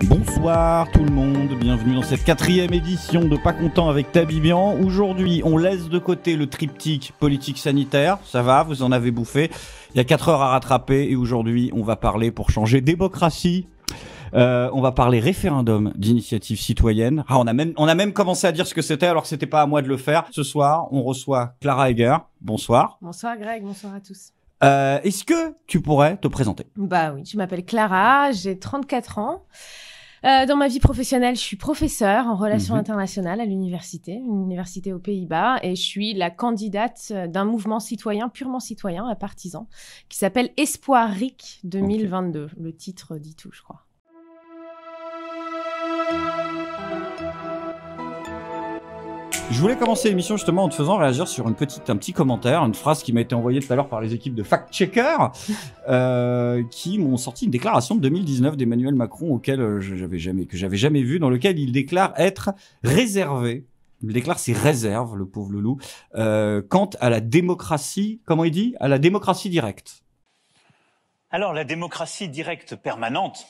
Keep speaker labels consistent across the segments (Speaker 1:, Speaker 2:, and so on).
Speaker 1: Bonsoir tout le monde, bienvenue dans cette 4e édition de Pas Content avec Tabibian. Aujourd'hui, on laisse de côté le triptyque politique sanitaire, ça va, vous en avez bouffé. Il y a 4 heures à rattraper et aujourd'hui, on va parler pour changer démocratie. On va parler référendum d'initiative citoyenne. Ah, on a même commencé à dire ce que c'était alors que c'était pas à moi de le faire. Ce soir, on reçoit Clara Egger. Bonsoir.
Speaker 2: Bonsoir Greg, bonsoir à tous.
Speaker 1: Est-ce que tu pourrais te présenter?
Speaker 2: Bah oui, je m'appelle Clara, j'ai 34 ans. Dans ma vie professionnelle, je suis professeure en relations internationales à l'université, une université aux Pays-Bas, et je suis la candidate d'un mouvement citoyen, purement citoyen, à partisan, qui s'appelle Espoir RIC 2022. Okay. Le titre dit tout, je crois.
Speaker 1: Je voulais commencer l'émission justement en te faisant réagir sur un petit commentaire, une phrase qui m'a été envoyée tout à l'heure par les équipes de fact-checker qui m'ont sorti une déclaration de 2019 d'Emmanuel Macron auquel j'avais jamais vu, dans lequel il déclare être réservé. Il déclare ses réserves, le pauvre loulou, quant à la démocratie, comment il dit, à la démocratie directe.
Speaker 3: Alors la démocratie directe permanente,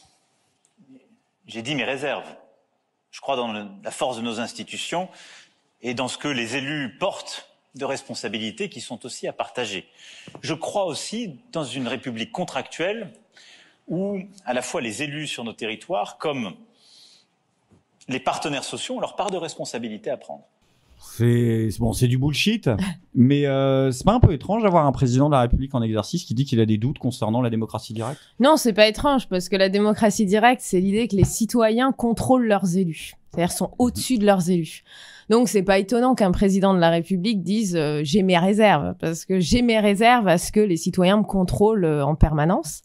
Speaker 3: j'ai dit mes réserves. Je crois dans la force de nos institutions et dans ce que les élus portent de responsabilités qui sont aussi à partager. Je crois aussi dans une république contractuelle où à la fois les élus sur nos territoires comme les partenaires sociaux ont leur part de responsabilité à prendre.
Speaker 1: C'est du bullshit, mais c'est pas un peu étrange d'avoir un président de la République en exercice qui dit qu'il a des doutes concernant la démocratie directe?
Speaker 2: Non, c'est pas étrange, parce que la démocratie directe, c'est l'idée que les citoyens contrôlent leurs élus, c'est-à-dire sont au-dessus de leurs élus. Donc c'est pas étonnant qu'un président de la République dise j'ai mes réserves, parce que j'ai mes réserves à ce que les citoyens me contrôlent en permanence.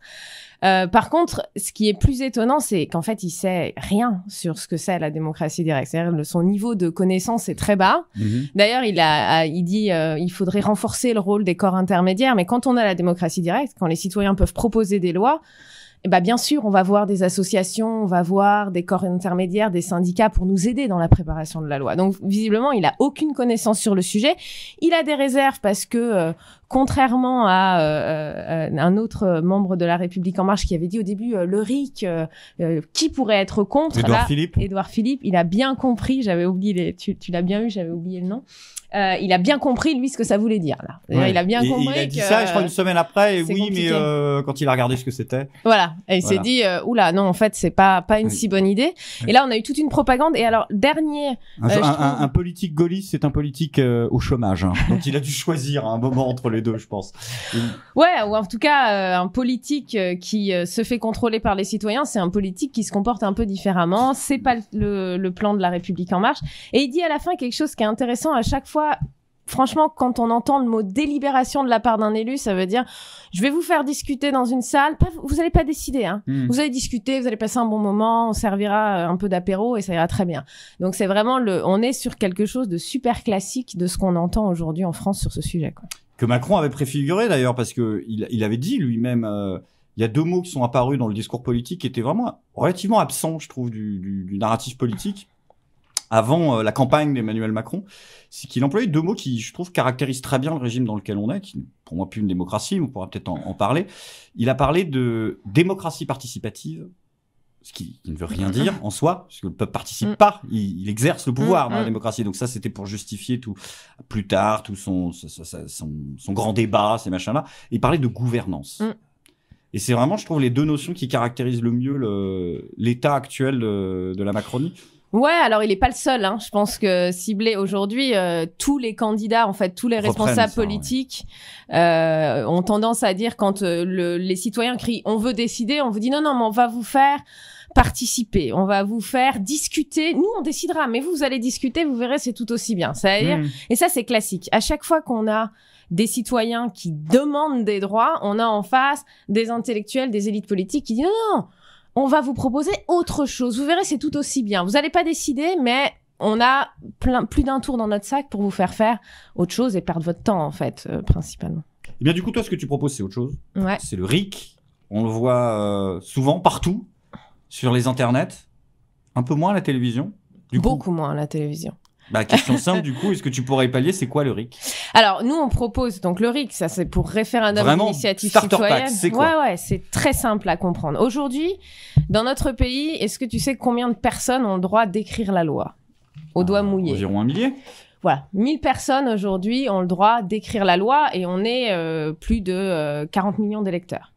Speaker 2: Par contre, ce qui est plus étonnant, c'est qu'en fait, il sait rien sur ce que c'est la démocratie directe. C'est-à-dire son niveau de connaissance est très bas. D'ailleurs, il dit il faudrait renforcer le rôle des corps intermédiaires. Mais quand on a la démocratie directe, quand les citoyens peuvent proposer des lois, eh ben, bien sûr, on va voir des associations, on va voir des corps intermédiaires, des syndicats pour nous aider dans la préparation de la loi. Donc, visiblement, il a aucune connaissance sur le sujet. Il a des réserves parce que, contrairement à un autre membre de la République En Marche qui avait dit au début le RIC, qui pourrait être contre? Édouard Philippe, il a bien compris. J'avais oublié tu l'as bien eu, j'avais oublié le nom. Il a bien compris, lui, ce que ça voulait dire, là. Ouais. Il a bien compris.
Speaker 1: Il a dit ça, je crois, une semaine après, et oui, compliqué. Mais quand il a regardé ce que c'était.
Speaker 2: Voilà. Et il s'est dit, oula, non, en fait, c'est pas une si bonne idée. Et là, on a eu toute une propagande. Et alors, dernier.
Speaker 1: Un politique gaulliste, c'est un politique au chômage. Hein. Donc, il a dû choisir un moment entre les deux, je pense.
Speaker 2: Ouais, ou en tout cas, un politique qui se fait contrôler par les citoyens, c'est un politique qui se comporte un peu différemment. C'est pas le plan de la République En Marche. Et il dit à la fin quelque chose qui est intéressant à chaque fois. Franchement, quand on entend le mot délibération de la part d'un élu, ça veut dire je vais vous faire discuter dans une salle. Vous allez pas décider, hein. Vous allez discuter, vous allez passer un bon moment, on servira un peu d'apéro et ça ira très bien. Donc c'est vraiment on est sur quelque chose de super classique de ce qu'on entend aujourd'hui en France sur ce sujet, quoi.
Speaker 1: Que Macron avait préfiguré d'ailleurs parce que il avait dit lui-même. Il y a 2 mots qui sont apparus dans le discours politique qui étaient vraiment relativement absents, je trouve, du narratif politique. Avant la campagne d'Emmanuel Macron, c'est qu'il employait 2 mots qui, je trouve, caractérisent très bien le régime dans lequel on est, qui pour moi plus une démocratie, on pourra peut-être en parler. Il a parlé de démocratie participative, ce qui ne veut rien dire en soi, parce que le peuple participe pas, il exerce le pouvoir dans la démocratie. Donc ça, c'était pour justifier tout plus tard, tout son grand débat, ces machins-là. Et il parlait de gouvernance. Et c'est vraiment, je trouve, les 2 notions qui caractérisent le mieux l'état actuel de la Macronie.
Speaker 2: Ouais, alors il est pas le seul, hein. Je pense que ciblé aujourd'hui, tous les candidats, en fait, tous les responsables politiques ont tendance à dire quand les citoyens crient on veut décider, on vous dit non, mais on va vous faire participer, on va vous faire discuter. Nous, on décidera, mais vous allez discuter, vous verrez, c'est tout aussi bien. C'est-à-dire, et ça, c'est classique. À chaque fois qu'on a des citoyens qui demandent des droits, on a en face des intellectuels, des élites politiques qui disent non, on va vous proposer autre chose. Vous verrez, c'est tout aussi bien. Vous n'allez pas décider, mais on a plus d'un tour dans notre sac pour vous faire autre chose et perdre votre temps, en fait, principalement.
Speaker 1: Eh bien, du coup, toi, ce que tu proposes, c'est autre chose.
Speaker 2: Ouais.
Speaker 1: C'est le RIC. On le voit souvent, partout, sur les internets. Un peu moins à la télévision.
Speaker 2: Beaucoup moins à la télévision.
Speaker 1: Bah, question simple, du coup, est-ce que tu pourrais pallier, c'est quoi le RIC?
Speaker 2: Alors, nous, on propose, donc le RIC, ça c'est pour référendum d'initiative citoyenne.
Speaker 1: C'est quoi?
Speaker 2: Ouais, c'est très simple à comprendre. Aujourd'hui, dans notre pays, est-ce que tu sais combien de personnes ont le droit d'écrire la loi au doigt mouillé?
Speaker 1: Environ 1 millier.
Speaker 2: Voilà, 1000 personnes aujourd'hui ont le droit d'écrire la loi et on est plus de 40 millions d'électeurs.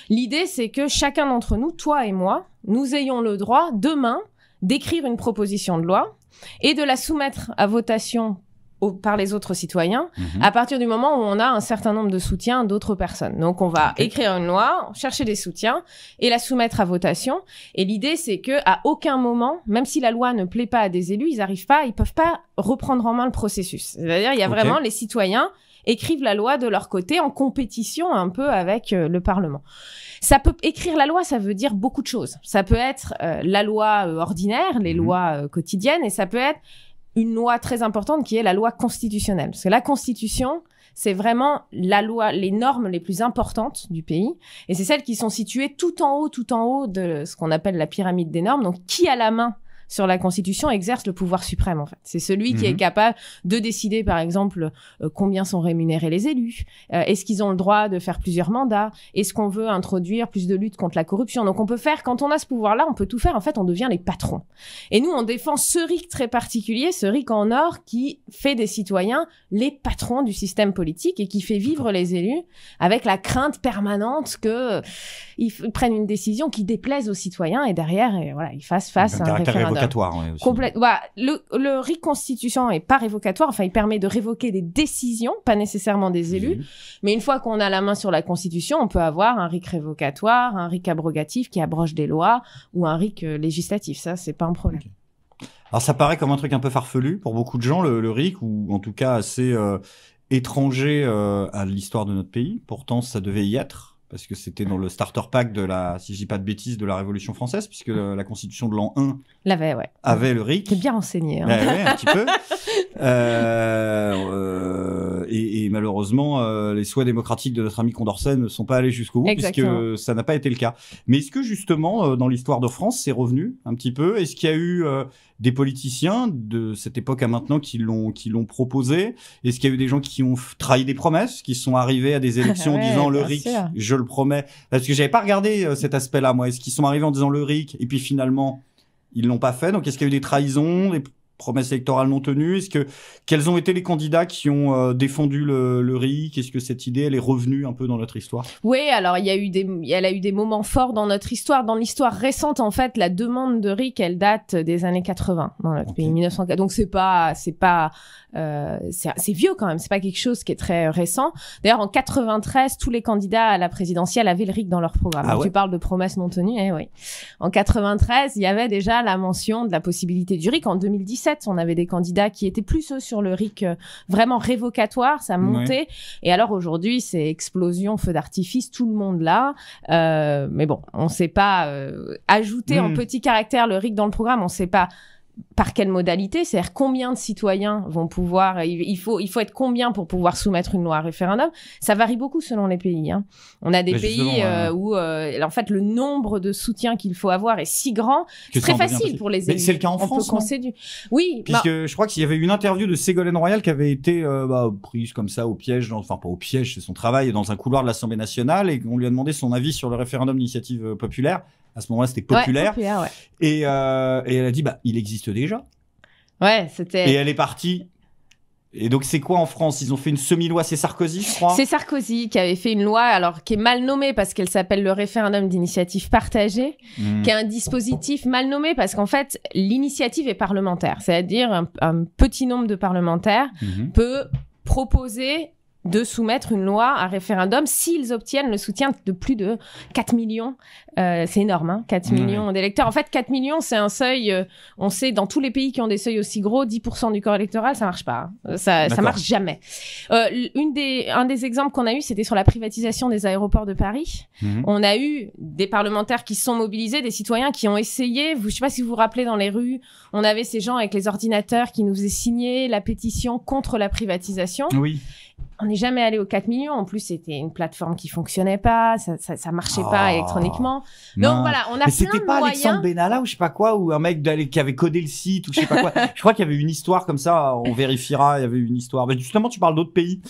Speaker 2: L'idée, c'est que chacun d'entre nous, toi et moi, nous ayons le droit demain d'écrire une proposition de loi et de la soumettre à votation par les autres citoyens à partir du moment où on a un certain nombre de soutiens d'autres personnes. Donc, on va écrire une loi, chercher des soutiens et la soumettre à votation. Et l'idée, c'est que à aucun moment, même si la loi ne plaît pas à des élus, ils peuvent pas reprendre en main le processus. C'est-à-dire, il y a vraiment les citoyens écrivent la loi de leur côté en compétition un peu avec le Parlement. Écrire la loi, ça veut dire beaucoup de choses. Ça peut être la loi ordinaire, les lois quotidiennes, et ça peut être une loi très importante qui est la loi constitutionnelle. Parce que la Constitution, c'est vraiment la loi, les normes les plus importantes du pays. Et c'est celles qui sont situées tout en haut de ce qu'on appelle la pyramide des normes. Donc, qui a la main sur la Constitution exerce le pouvoir suprême, en fait. C'est celui qui est capable de décider, par exemple, combien sont rémunérés les élus. Est-ce qu'ils ont le droit de faire plusieurs mandats? Est-ce qu'on veut introduire plus de lutte contre la corruption? Donc, on peut faire, quand on a ce pouvoir-là, on peut tout faire. En fait, on devient les patrons. Et nous, on défend ce RIC très particulier, ce RIC en or, qui fait des citoyens les patrons du système politique et qui fait vivre les élus avec la crainte permanente que ils prennent une décision qui déplaise aux citoyens et derrière, voilà, ils fassent face à un référendum.
Speaker 1: Ouais, aussi.
Speaker 2: Voilà, le RIC constituant est pas révocatoire, enfin il permet de révoquer des décisions, pas nécessairement des élus, mais une fois qu'on a la main sur la Constitution, on peut avoir un RIC révocatoire, un RIC abrogatif qui abroge des lois ou un RIC législatif, ça c'est pas un problème.
Speaker 1: Okay. Alors ça paraît comme un truc un peu farfelu pour beaucoup de gens, le RIC, ou en tout cas assez étranger à l'histoire de notre pays, pourtant ça devait y être. Parce que c'était dans le starter pack de si je dis pas de bêtises, de la Révolution française, puisque la Constitution de l'an 1 avait le RIC.
Speaker 2: T'es bien renseigné. Hein.
Speaker 1: Ouais, un petit peu. Et malheureusement, les souhaits démocratiques de notre ami Condorcet ne sont pas allés jusqu'au bout, puisque ça n'a pas été le cas. Mais est-ce que justement, dans l'histoire de France, c'est revenu un petit peu? Est-ce qu'il y a eu des politiciens de cette époque à maintenant qui l'ont proposé? Est-ce qu'il y a eu des gens qui ont trahi des promesses, qui sont arrivés à des élections en disant le RIC, je le promets? Parce que j'avais pas regardé cet aspect-là, moi. Est-ce qu'ils sont arrivés en disant le RIC et puis finalement ils l'ont pas fait? Donc est-ce qu'il y a eu des trahisons, des promesses électorales non tenues? Quels ont été les candidats qui ont défendu le RIC? Est-ce que cette idée, elle est revenue un peu dans notre histoire? Oui,
Speaker 2: alors elle a eu des moments forts dans notre histoire. Dans l'histoire récente, en fait, la demande de RIC, elle date des années 80 dans notre pays, 1904. Donc c'est vieux quand même. C'est pas quelque chose qui est très récent. D'ailleurs, en 93, tous les candidats à la présidentielle avaient le RIC dans leur programme.
Speaker 1: Ah ouais?
Speaker 2: Tu parles de promesses non tenues, oui. En 93, il y avait déjà la mention de la possibilité du RIC. En 2017, on avait des candidats qui étaient plus sur le RIC vraiment révocatoire, ça montait. Et alors aujourd'hui, c'est explosion, feu d'artifice, tout le monde là. Mais bon, on sait pas ajouter en petit caractère le RIC dans le programme, on sait pas par quelle modalité, c'est-à-dire combien de citoyens vont pouvoir, il faut être combien pour pouvoir soumettre une loi à référendum. Ça varie beaucoup selon les pays. Hein. On a des pays où en fait le nombre de soutiens qu'il faut avoir est si grand, c'est très facile pour les élus.
Speaker 1: Mais c'est le cas en France, non?
Speaker 2: Oui.
Speaker 1: Puisque je crois qu'il y avait une interview de Ségolène Royal qui avait été prise comme ça au piège, enfin pas au piège, c'est son travail, dans un couloir de l'Assemblée nationale, et on lui a demandé son avis sur le référendum d'initiative populaire. À ce moment-là, c'était populaire. Et elle a dit, il existe déjà.
Speaker 2: Ouais, c'était...
Speaker 1: Et elle est partie. Et donc, c'est quoi en France? Ils ont fait une semi-loi, c'est Sarkozy, je crois?
Speaker 2: C'est Sarkozy qui avait fait une loi, alors qui est mal nommée parce qu'elle s'appelle le référendum d'initiative partagée, qui est un dispositif mal nommé parce qu'en fait, l'initiative est parlementaire. C'est-à-dire un petit nombre de parlementaires peut proposer de soumettre une loi à référendum s'ils obtiennent le soutien de plus de 4 millions. C'est énorme, hein, 4 millions d'électeurs. En fait, 4 millions, c'est un seuil, on sait, dans tous les pays qui ont des seuils aussi gros, 10% du corps électoral, ça marche pas. Hein. Ça marche jamais. Un des exemples qu'on a eu, c'était sur la privatisation des aéroports de Paris. On a eu des parlementaires qui se sont mobilisés, des citoyens qui ont essayé, je sais pas si vous vous rappelez, dans les rues, on avait ces gens avec les ordinateurs qui nous faisaient signer la pétition contre la privatisation.
Speaker 1: Oui.
Speaker 2: On n'est jamais allé aux 4 millions. En plus, c'était une plateforme qui fonctionnait pas, ça marchait pas électroniquement. Donc voilà, on a
Speaker 1: mais
Speaker 2: plein
Speaker 1: c'était
Speaker 2: de
Speaker 1: pas
Speaker 2: moyens.
Speaker 1: Alexandre Benalla ou je sais pas quoi, ou un mec qui avait codé le site ou je sais pas quoi. Je crois qu'il y avait une histoire comme ça, on vérifiera, il y avait une histoire. Mais justement, tu parles d'autres pays.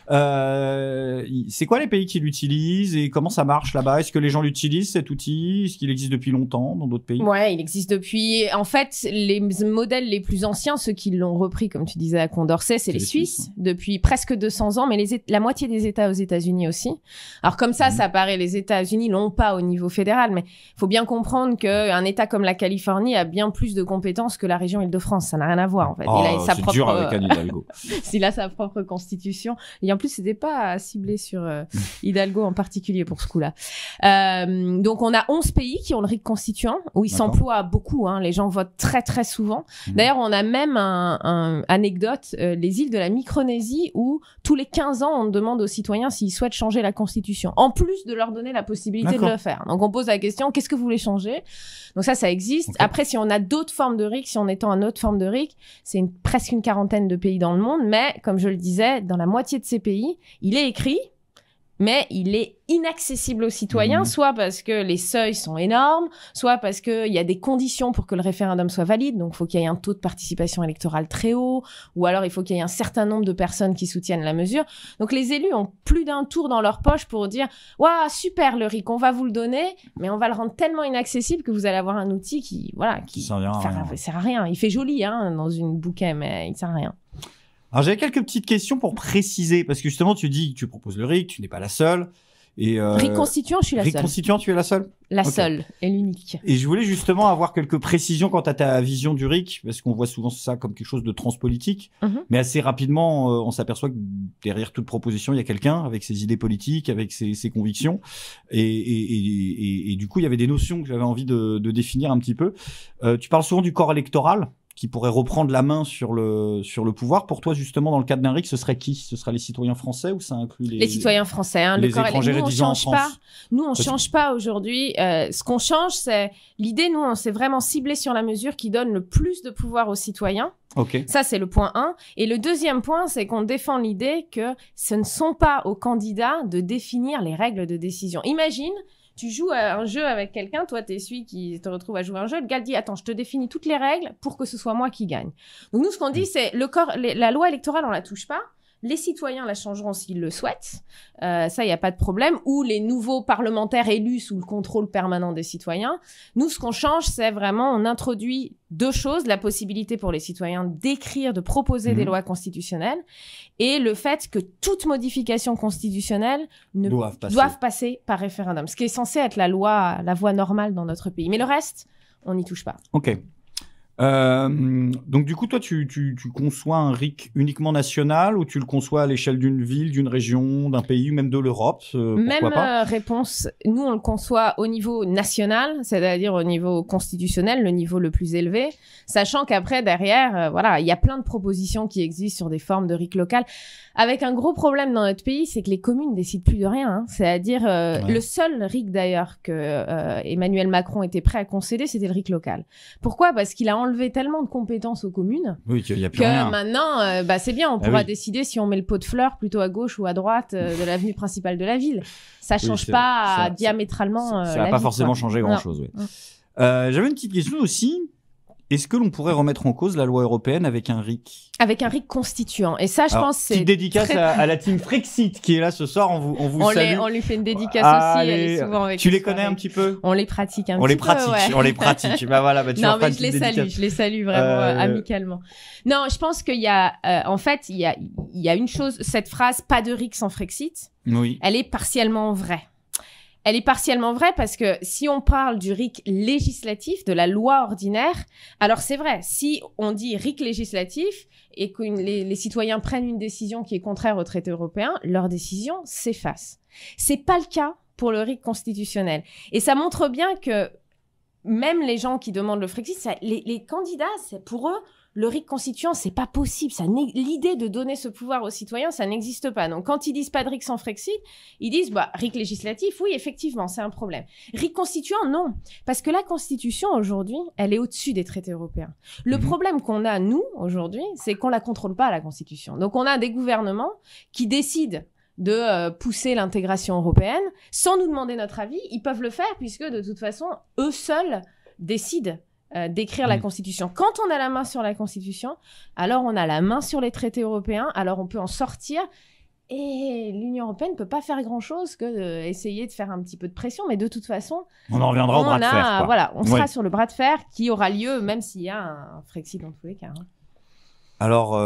Speaker 1: C'est quoi les pays qui l'utilisent et comment ça marche là-bas? Est-ce que les gens l'utilisent, cet outil? Est-ce qu'il existe depuis longtemps dans d'autres pays?
Speaker 2: Ouais, il existe depuis... En fait, les modèles les plus anciens, ceux qui l'ont repris, comme tu disais à Condorcet, c'est les Suisses, depuis presque 200 ans, mais la moitié des États aux États-Unis aussi. Alors comme ça paraît, les États-Unis l'ont pas au niveau fédéral, mais il faut bien comprendre qu'un État comme la Californie a bien plus de compétences que la région Île-de-France. Ça n'a rien à voir, en fait. Il a sa
Speaker 1: c'est
Speaker 2: propre...
Speaker 1: dur avec Anne Hidalgo.
Speaker 2: Il a sa propre constitution. Et en plus, c'était pas ciblé sur Hidalgo en particulier pour ce coup-là. Donc, on a 11 pays qui ont le RIC constituant, où il s'emploie beaucoup. Hein. Les gens votent très, très souvent. D'ailleurs, on a même un anecdote, les îles de la Micronésie, où tous les 15 ans, on demande aux citoyens s'ils souhaitent changer la constitution, en plus de leur donner la possibilité de le faire. Donc, on pose la question, qu'est-ce que vous voulez changer? Donc ça existe. Après, si on a d'autres formes de RIC, si on étend à une autre forme de RIC, c'est presque une quarantaine de pays dans le monde, mais comme je le disais, dans la moitié de ces pays, il est écrit, mais il est inaccessible aux citoyens, soit parce que les seuils sont énormes, soit parce qu'il y a des conditions pour que le référendum soit valide, donc il faut qu'il y ait un taux de participation électorale très haut, ou alors il faut qu'il y ait un certain nombre de personnes qui soutiennent la mesure. Donc les élus ont plus d'un tour dans leur poche pour dire « Waouh, super le RIC, on va vous le donner, mais on va le rendre tellement inaccessible que vous allez avoir un outil qui sert à rien. Il fait joli dans une bouquet, mais il sert à rien. »
Speaker 1: Alors j'avais quelques petites questions pour préciser, parce que justement tu dis que tu proposes le RIC, tu n'es pas la seule. Et
Speaker 2: RIC constituant, je suis la seule.
Speaker 1: RIC constituant, tu es la seule?
Speaker 2: La seule et l'unique.
Speaker 1: Et je voulais justement avoir quelques précisions quant à ta vision du RIC, parce qu'on voit souvent ça comme quelque chose de transpolitique, mais assez rapidement on s'aperçoit que derrière toute proposition il y a quelqu'un avec ses idées politiques, avec ses convictions, et du coup il y avait des notions que j'avais envie de définir un petit peu. Tu parles souvent du corps électoral qui pourrait reprendre la main sur le pouvoir. Pour toi, justement, dans le cadre d'un RIC, ce serait qui? Ce sera les citoyens français ou ça inclut les
Speaker 2: citoyens français, hein,
Speaker 1: les étrangers résidant en France?
Speaker 2: Nous, on change pas aujourd'hui. Ce qu'on change, c'est l'idée. Nous, on s'est vraiment ciblé sur la mesure qui donne le plus de pouvoir aux citoyens. Ça, c'est le point 1. Et le deuxième point, c'est qu'on défend l'idée que ce ne sont pas aux candidats de définir les règles de décision. Imagine, tu joues à un jeu avec quelqu'un, toi, t'es celui qui te retrouve à jouer à un jeu, le gars dit « Attends, je te définis toutes les règles pour que ce soit moi qui gagne. » Donc nous, ce qu'on dit, c'est la loi électorale, on la touche pas. Les citoyens la changeront s'ils le souhaitent. Ça, il n'y a pas de problème. Ou les nouveaux parlementaires élus sous le contrôle permanent des citoyens. Nous, ce qu'on change, c'est vraiment, on introduit deux choses. La possibilité pour les citoyens d'écrire, de proposer des lois constitutionnelles. Et le fait que toute modification constitutionnelle doivent passer par référendum. Ce qui est censé être la voie normale dans notre pays. Mais le reste, on n'y touche pas.
Speaker 1: Ok. Donc du coup, toi, tu conçois un RIC uniquement national ou tu le conçois à l'échelle d'une ville, d'une région, d'un pays ou même de l'Europe?
Speaker 2: Même réponse. Nous, on le conçoit au niveau national, c'est-à-dire au niveau constitutionnel, le niveau le plus élevé, sachant qu'après, derrière, il y a plein de propositions qui existent sur des formes de RIC locales. Avec un gros problème dans notre pays, c'est que les communes décident plus de rien. Hein. C'est-à-dire, le seul RIC d'ailleurs que Emmanuel Macron était prêt à concéder, c'était le RIC local. Pourquoi? Parce qu'il a enlevé tellement de compétences aux communes que maintenant, c'est bien, on pourra décider si on met le pot de fleurs plutôt à gauche ou à droite de l'avenue principale de la ville. Ça change pas diamétralement.
Speaker 1: Ça va pas forcément changer grand-chose. J'avais une petite question aussi. Est-ce que l'on pourrait remettre en cause la loi européenne avec un RIC?
Speaker 2: Avec un RIC constituant. Et ça, je pense, c'est...
Speaker 1: Petite dédicace à la team Frexit qui est là ce soir. On vous salue.
Speaker 2: On lui fait une dédicace aussi. Elle est souvent avec
Speaker 1: tu les connais un petit peu?
Speaker 2: On les pratique un petit peu.
Speaker 1: On les pratique. Bah voilà, tu
Speaker 2: non, mais je les salue vraiment amicalement. Non, je pense qu'il y a, en fait, il y a une chose, cette phrase, pas de RIC sans Frexit.
Speaker 1: Oui.
Speaker 2: Elle est partiellement vraie. Elle est partiellement vraie parce que si on parle du RIC législatif, de la loi ordinaire, alors c'est vrai, si on dit RIC législatif et que les citoyens prennent une décision qui est contraire au traité européen, leur décision s'efface. C'est pas le cas pour le RIC constitutionnel. Et ça montre bien que même les gens qui demandent le Frexit, les candidats, c'est pour eux le RIC constituant, c'est pas possible. L'idée de donner ce pouvoir aux citoyens, ça n'existe pas. Donc, quand ils disent pas de RIC sans Frexit, ils disent, RIC législatif, oui, effectivement, c'est un problème. RIC constituant, non. Parce que la Constitution, aujourd'hui, elle est au-dessus des traités européens. Le problème qu'on a, nous, aujourd'hui, c'est qu'on la contrôle pas, la Constitution. Donc, on a des gouvernements qui décident de pousser l'intégration européenne sans nous demander notre avis. Ils peuvent le faire puisque, de toute façon, eux seuls décident d'écrire la Constitution. Quand on a la main sur la Constitution, alors on a la main sur les traités européens, alors on peut en sortir. Et l'Union européenne ne peut pas faire grand-chose que d'essayer de faire un petit peu de pression, mais de toute façon...
Speaker 1: On en reviendra au bras de fer, quoi.
Speaker 2: Voilà, on sera sur le bras de fer qui aura lieu, même s'il y a un Frexit dans tous les cas.
Speaker 1: Alors,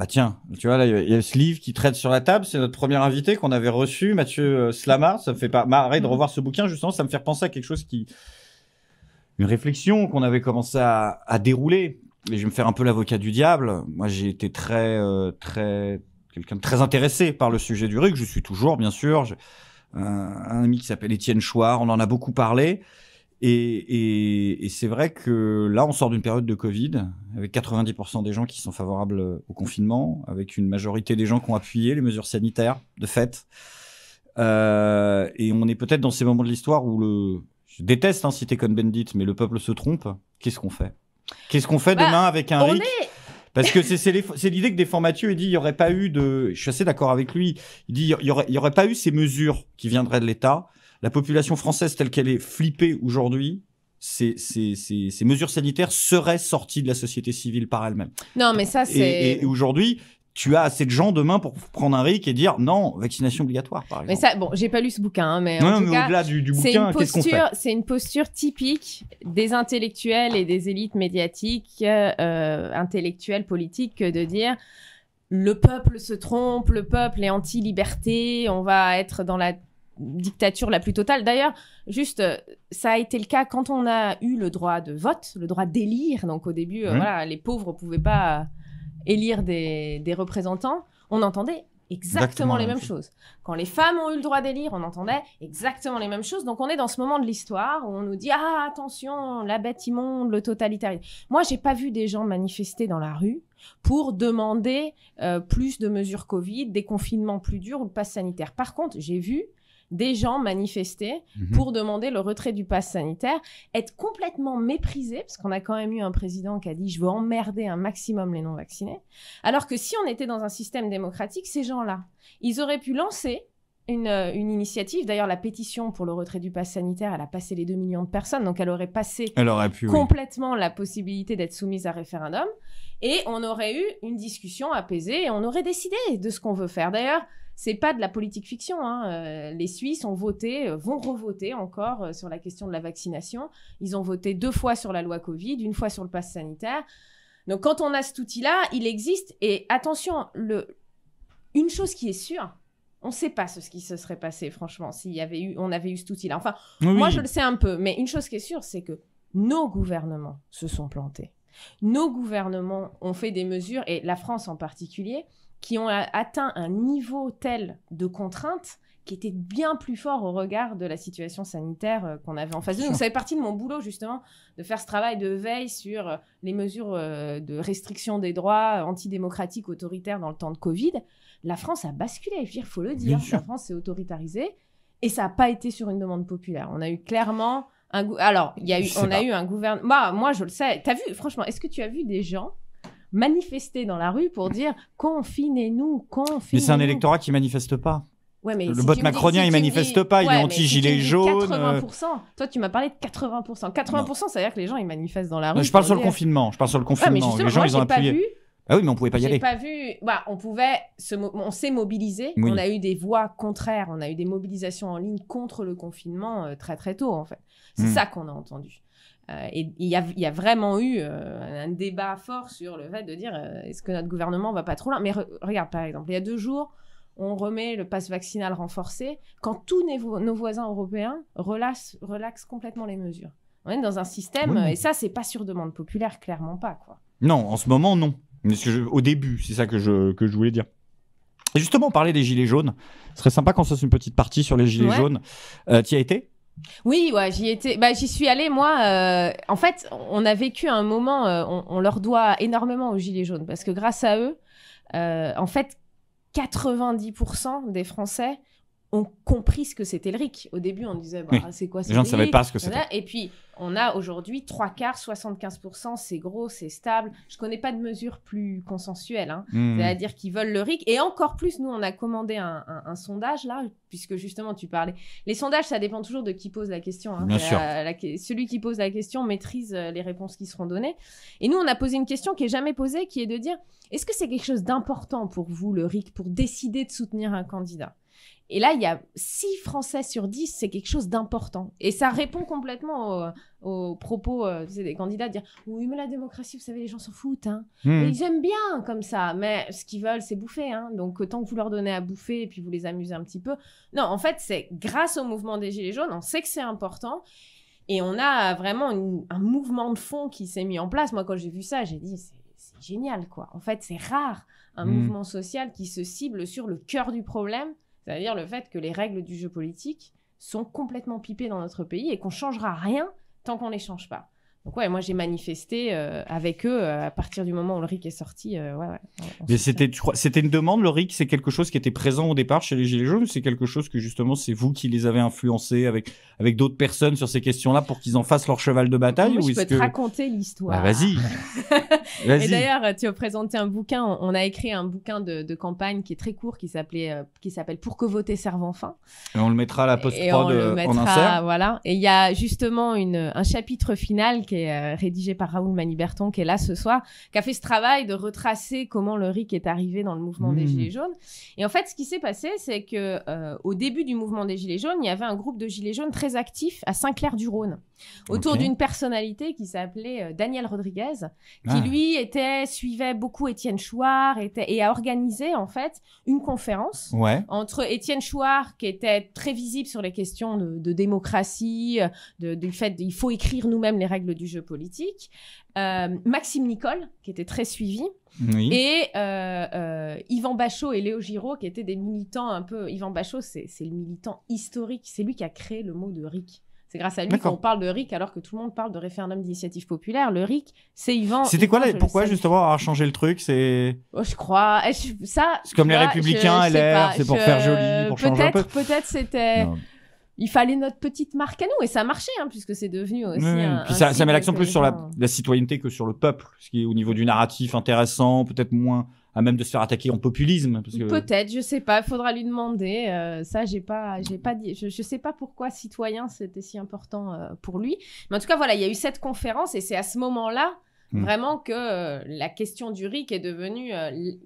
Speaker 1: tiens, tu vois, là, il y a ce livre qui traite sur la table. C'est notre premier invité qu'on avait reçu, Mathieu Slamart. Ça me fait marrer de revoir ce bouquin, justement. Ça me fait repenser à quelque chose une réflexion qu'on avait commencé à dérouler. Et je vais me faire un peu l'avocat du diable. Moi, j'ai été quelqu'un de très intéressé par le sujet du RIC. Je suis toujours, bien sûr. Un ami qui s'appelle Étienne Chouard, on en a beaucoup parlé. Et c'est vrai que là, on sort d'une période de Covid, avec 90% des gens qui sont favorables au confinement, avec une majorité des gens qui ont appuyé les mesures sanitaires, de fait. Et on est peut-être dans ces moments de l'histoire où je déteste citer Cohn-Bendit, mais le peuple se trompe. Qu'est-ce qu'on fait demain avec un RIC? Parce que c'est l'idée que défend Mathieu. Il dit il y aurait pas eu je suis assez d'accord avec lui. Il dit il y aurait pas eu ces mesures qui viendraient de l'État. La population française telle qu'elle est flippée aujourd'hui, ces mesures sanitaires seraient sorties de la société civile par elles-mêmes.
Speaker 2: Non, mais ça c'est.
Speaker 1: Et aujourd'hui, tu as assez de gens demain pour prendre un RIC et dire non, vaccination obligatoire, par exemple.
Speaker 2: Mais ça, bon, j'ai pas lu ce bouquin, hein, mais
Speaker 1: non,
Speaker 2: en tout
Speaker 1: mais
Speaker 2: cas,
Speaker 1: au-delà du bouquin, qu'est-ce qu'on fait?
Speaker 2: C'est une posture typique des intellectuels et des élites médiatiques, intellectuelles, politiques, de dire le peuple se trompe, le peuple est anti-liberté, on va être dans la dictature la plus totale. D'ailleurs, juste, ça a été le cas quand on a eu le droit de vote, le droit d'élire. Donc au début, voilà, les pauvres pouvaient pas élire des représentants. On entendait exactement les mêmes choses. Quand les femmes ont eu le droit d'élire, on entendait exactement les mêmes choses. Donc on est dans ce moment de l'histoire où on nous dit ah attention, la bête immonde, le totalitarisme. Moi, j'ai pas vu des gens manifester dans la rue pour demander plus de mesures Covid, des confinements plus durs ou le pass sanitaire. Par contre, j'ai vu des gens manifester pour demander le retrait du pass sanitaire, être complètement méprisés, parce qu'on a quand même eu un président qui a dit « je veux emmerder un maximum les non-vaccinés », alors que si on était dans un système démocratique, ces gens-là, ils auraient pu lancer une initiative. D'ailleurs, la pétition pour le retrait du pass sanitaire, elle a passé les 2 millions de personnes, donc elle aurait passé complètement la possibilité d'être soumise à référendum, et on aurait eu une discussion apaisée, et on aurait décidé de ce qu'on veut faire. D'ailleurs, c'est pas de la politique fiction, hein. Les Suisses ont voté, vont revoter encore sur la question de la vaccination. Ils ont voté 2 fois sur la loi Covid, 1 fois sur le pass sanitaire. Donc, quand on a cet outil-là, il existe. Et attention, une chose qui est sûre, on ne sait pas ce qui se serait passé, franchement, on avait eu cet outil-là. Enfin, moi, je le sais un peu. Mais une chose qui est sûre, c'est que nos gouvernements se sont plantés. Nos gouvernements ont fait des mesures, et la France en particulier, qui ont atteint un niveau tel de contrainte qui était bien plus fort au regard de la situation sanitaire qu'on avait en face de nous. Donc, ça fait partie de mon boulot, justement, de faire ce travail de veille sur les mesures de restriction des droits antidémocratiques, autoritaires dans le temps de Covid. La France a basculé, il faut le dire. La France s'est autoritarisée et ça n'a pas été sur une demande populaire. On a eu clairement on a eu un gouvernement... Moi, je le sais. T'as vu, franchement, est-ce que tu as vu des gens manifester dans la rue pour dire confinez-nous.
Speaker 1: Mais c'est un électorat qui manifeste pas.
Speaker 2: Ouais, mais
Speaker 1: le vote macronien, il manifeste pas, il est anti-gilet jaune.
Speaker 2: 80%. Toi, tu m'as parlé de 80%. 80%, ça veut dire que les gens, ils manifestent dans la rue.
Speaker 1: Je parle sur le confinement. Les gens, ils ont appuyé. Ah oui, mais on pouvait pas y aller.
Speaker 2: J'ai pas vu. On s'est mobilisé. Oui. On a eu des voix contraires. On a eu des mobilisations en ligne contre le confinement très très tôt, en fait. C'est ça qu'on a entendu. Et il y a vraiment eu un débat fort sur le fait de dire est-ce que notre gouvernement va pas trop loin. Mais regarde, par exemple, il y a 2 jours, on remet le pass vaccinal renforcé quand tous nos voisins européens relaxent complètement les mesures. On est dans un système, et ça, c'est pas sur demande populaire, clairement pas, quoi.
Speaker 1: Non, en ce moment, non. Mais au début, c'est ça que je voulais dire. Et justement, parler des gilets jaunes, ce serait sympa qu'on fasse une petite partie sur les gilets jaunes. Tu y as été ?
Speaker 2: Oui, ouais, j'y étais. Bah, j'y suis allée, moi. En fait, on a vécu un moment, on leur doit énormément aux Gilets jaunes, parce que grâce à eux, en fait, 90% des Français ont compris ce que c'était le RIC. Au début, on disait, bah,
Speaker 1: Oui.
Speaker 2: c'est quoi, c'est
Speaker 1: Les gens ne
Speaker 2: le
Speaker 1: savaient
Speaker 2: RIC?
Speaker 1: pas ce que c'était.
Speaker 2: Et puis, on a aujourd'hui 3/4, 75%, c'est gros, c'est stable. Je connais pas de mesures plus consensuelles, hein. C'est-à-dire qu'ils veulent le RIC. Et encore plus, nous, on a commandé un sondage, là, puisque justement, tu parlais. Les sondages, ça dépend toujours de qui pose la question, hein.
Speaker 1: Bien sûr.
Speaker 2: Celui qui pose la question maîtrise les réponses qui seront données. Et nous, on a posé une question qui est jamais posée, qui est de dire, est-ce que c'est quelque chose d'important pour vous, le RIC, pour décider de soutenir un candidat? Et là, il y a 6 Français sur 10, c'est quelque chose d'important. Et ça répond complètement aux propos des candidats, de dire « Oui, mais la démocratie, vous savez, les gens s'en foutent. Hein. Et ils aiment bien comme ça, mais ce qu'ils veulent, c'est bouffer. Hein. Donc, autant que vous leur donnez à bouffer et puis vous les amusez un petit peu. » Non, en fait, c'est grâce au mouvement des Gilets jaunes, on sait que c'est important. Et on a vraiment un mouvement de fond qui s'est mis en place. Moi, quand j'ai vu ça, j'ai dit « C'est génial, quoi. » En fait, c'est rare, un mouvement social qui se cible sur le cœur du problème. C'est-à-dire le fait que les règles du jeu politique sont complètement pipées dans notre pays et qu'on ne changera rien tant qu'on ne les change pas. Donc ouais, moi j'ai manifesté avec eux à partir du moment où le RIC est sorti.
Speaker 1: Mais c'était une demande, le RIC, c'est quelque chose qui était présent au départ chez les Gilets jaunes, ou c'est quelque chose que justement c'est vous qui les avez influencés avec d'autres personnes sur ces questions-là pour qu'ils en fassent leur cheval de bataille?
Speaker 2: Moi,
Speaker 1: ou
Speaker 2: je peux te raconter l'histoire.
Speaker 1: Bah, vas-y.
Speaker 2: Et d'ailleurs, tu as présenté un bouquin, on a écrit un bouquin de campagne qui est très court, qui s'appelle Pour que voter serve enfin.
Speaker 1: Et on le mettra à la post-prod en insert.
Speaker 2: Voilà. Et il y a justement un chapitre final qui est rédigé par Raoul Maniberton, qui est là ce soir, qui a fait ce travail de retracer comment le RIC est arrivé dans le mouvement des Gilets jaunes. Et en fait, ce qui s'est passé, c'est que au début du mouvement des Gilets jaunes, il y avait un groupe de Gilets jaunes très actif à Saint-Clair-du-Rhône, autour d'une personnalité qui s'appelait Daniel Rodriguez, qui lui suivait beaucoup Étienne Chouard et a organisé en fait une conférence entre Étienne Chouard, qui était très visible sur les questions de démocratie, du fait qu'il faut écrire nous-mêmes les règles du jeu politique, Maxime Nicole, qui était très suivi, et Yvan Bachot et Léo Giraud, qui étaient des militants un peu... Yvan Bachot, c'est le militant historique, c'est lui qui a créé le mot de RIC. C'est grâce à lui qu'on parle de RIC alors que tout le monde parle de référendum d'initiative populaire. Le RIC, c'est Yvan.
Speaker 1: C'était quoi pourquoi justement avoir changé le truc? C'est
Speaker 2: je crois ça.
Speaker 1: C'est comme les Républicains, LR, c'est pour faire joli, pour changer un peu.
Speaker 2: Peut-être c'était. Non. Il fallait notre petite marque à nous et ça marchait puisque c'est devenu aussi.
Speaker 1: Puis ça met l'accent plus sur la citoyenneté que sur le peuple, ce qui est au niveau du narratif intéressant, peut-être moins à même de se faire attaquer en populisme. Parce que...
Speaker 2: Peut-être, je sais pas, il faudra lui demander. Ça, j'ai pas dit. Je sais pas pourquoi citoyen c'était si important pour lui. Mais en tout cas, voilà, il y a eu cette conférence et c'est à ce moment-là vraiment que la question du RIC est devenue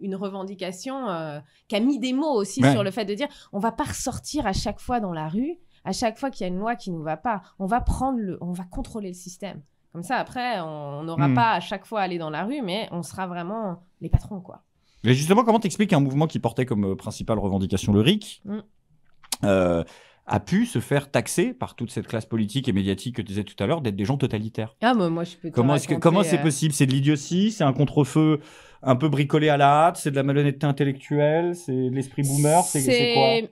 Speaker 2: une revendication qui a mis des mots aussi sur le fait de dire on va pas ressortir à chaque fois dans la rue, à chaque fois qu'il y a une loi qui nous va pas, on va contrôler le système. Comme ça, après, on n'aura pas à chaque fois à aller dans la rue, mais on sera vraiment les patrons, quoi.
Speaker 1: Mais justement, comment t'expliques un mouvement qui portait comme principale revendication le RIC a pu se faire taxer par toute cette classe politique et médiatique que tu disais tout à l'heure d'être des gens totalitaires?
Speaker 2: Moi, je peux te
Speaker 1: Comment c'est possible? C'est de l'idiotie? C'est un contre-feu un peu bricolé à la hâte? C'est de la malhonnêteté intellectuelle? C'est de l'esprit boomer? C'est quoi?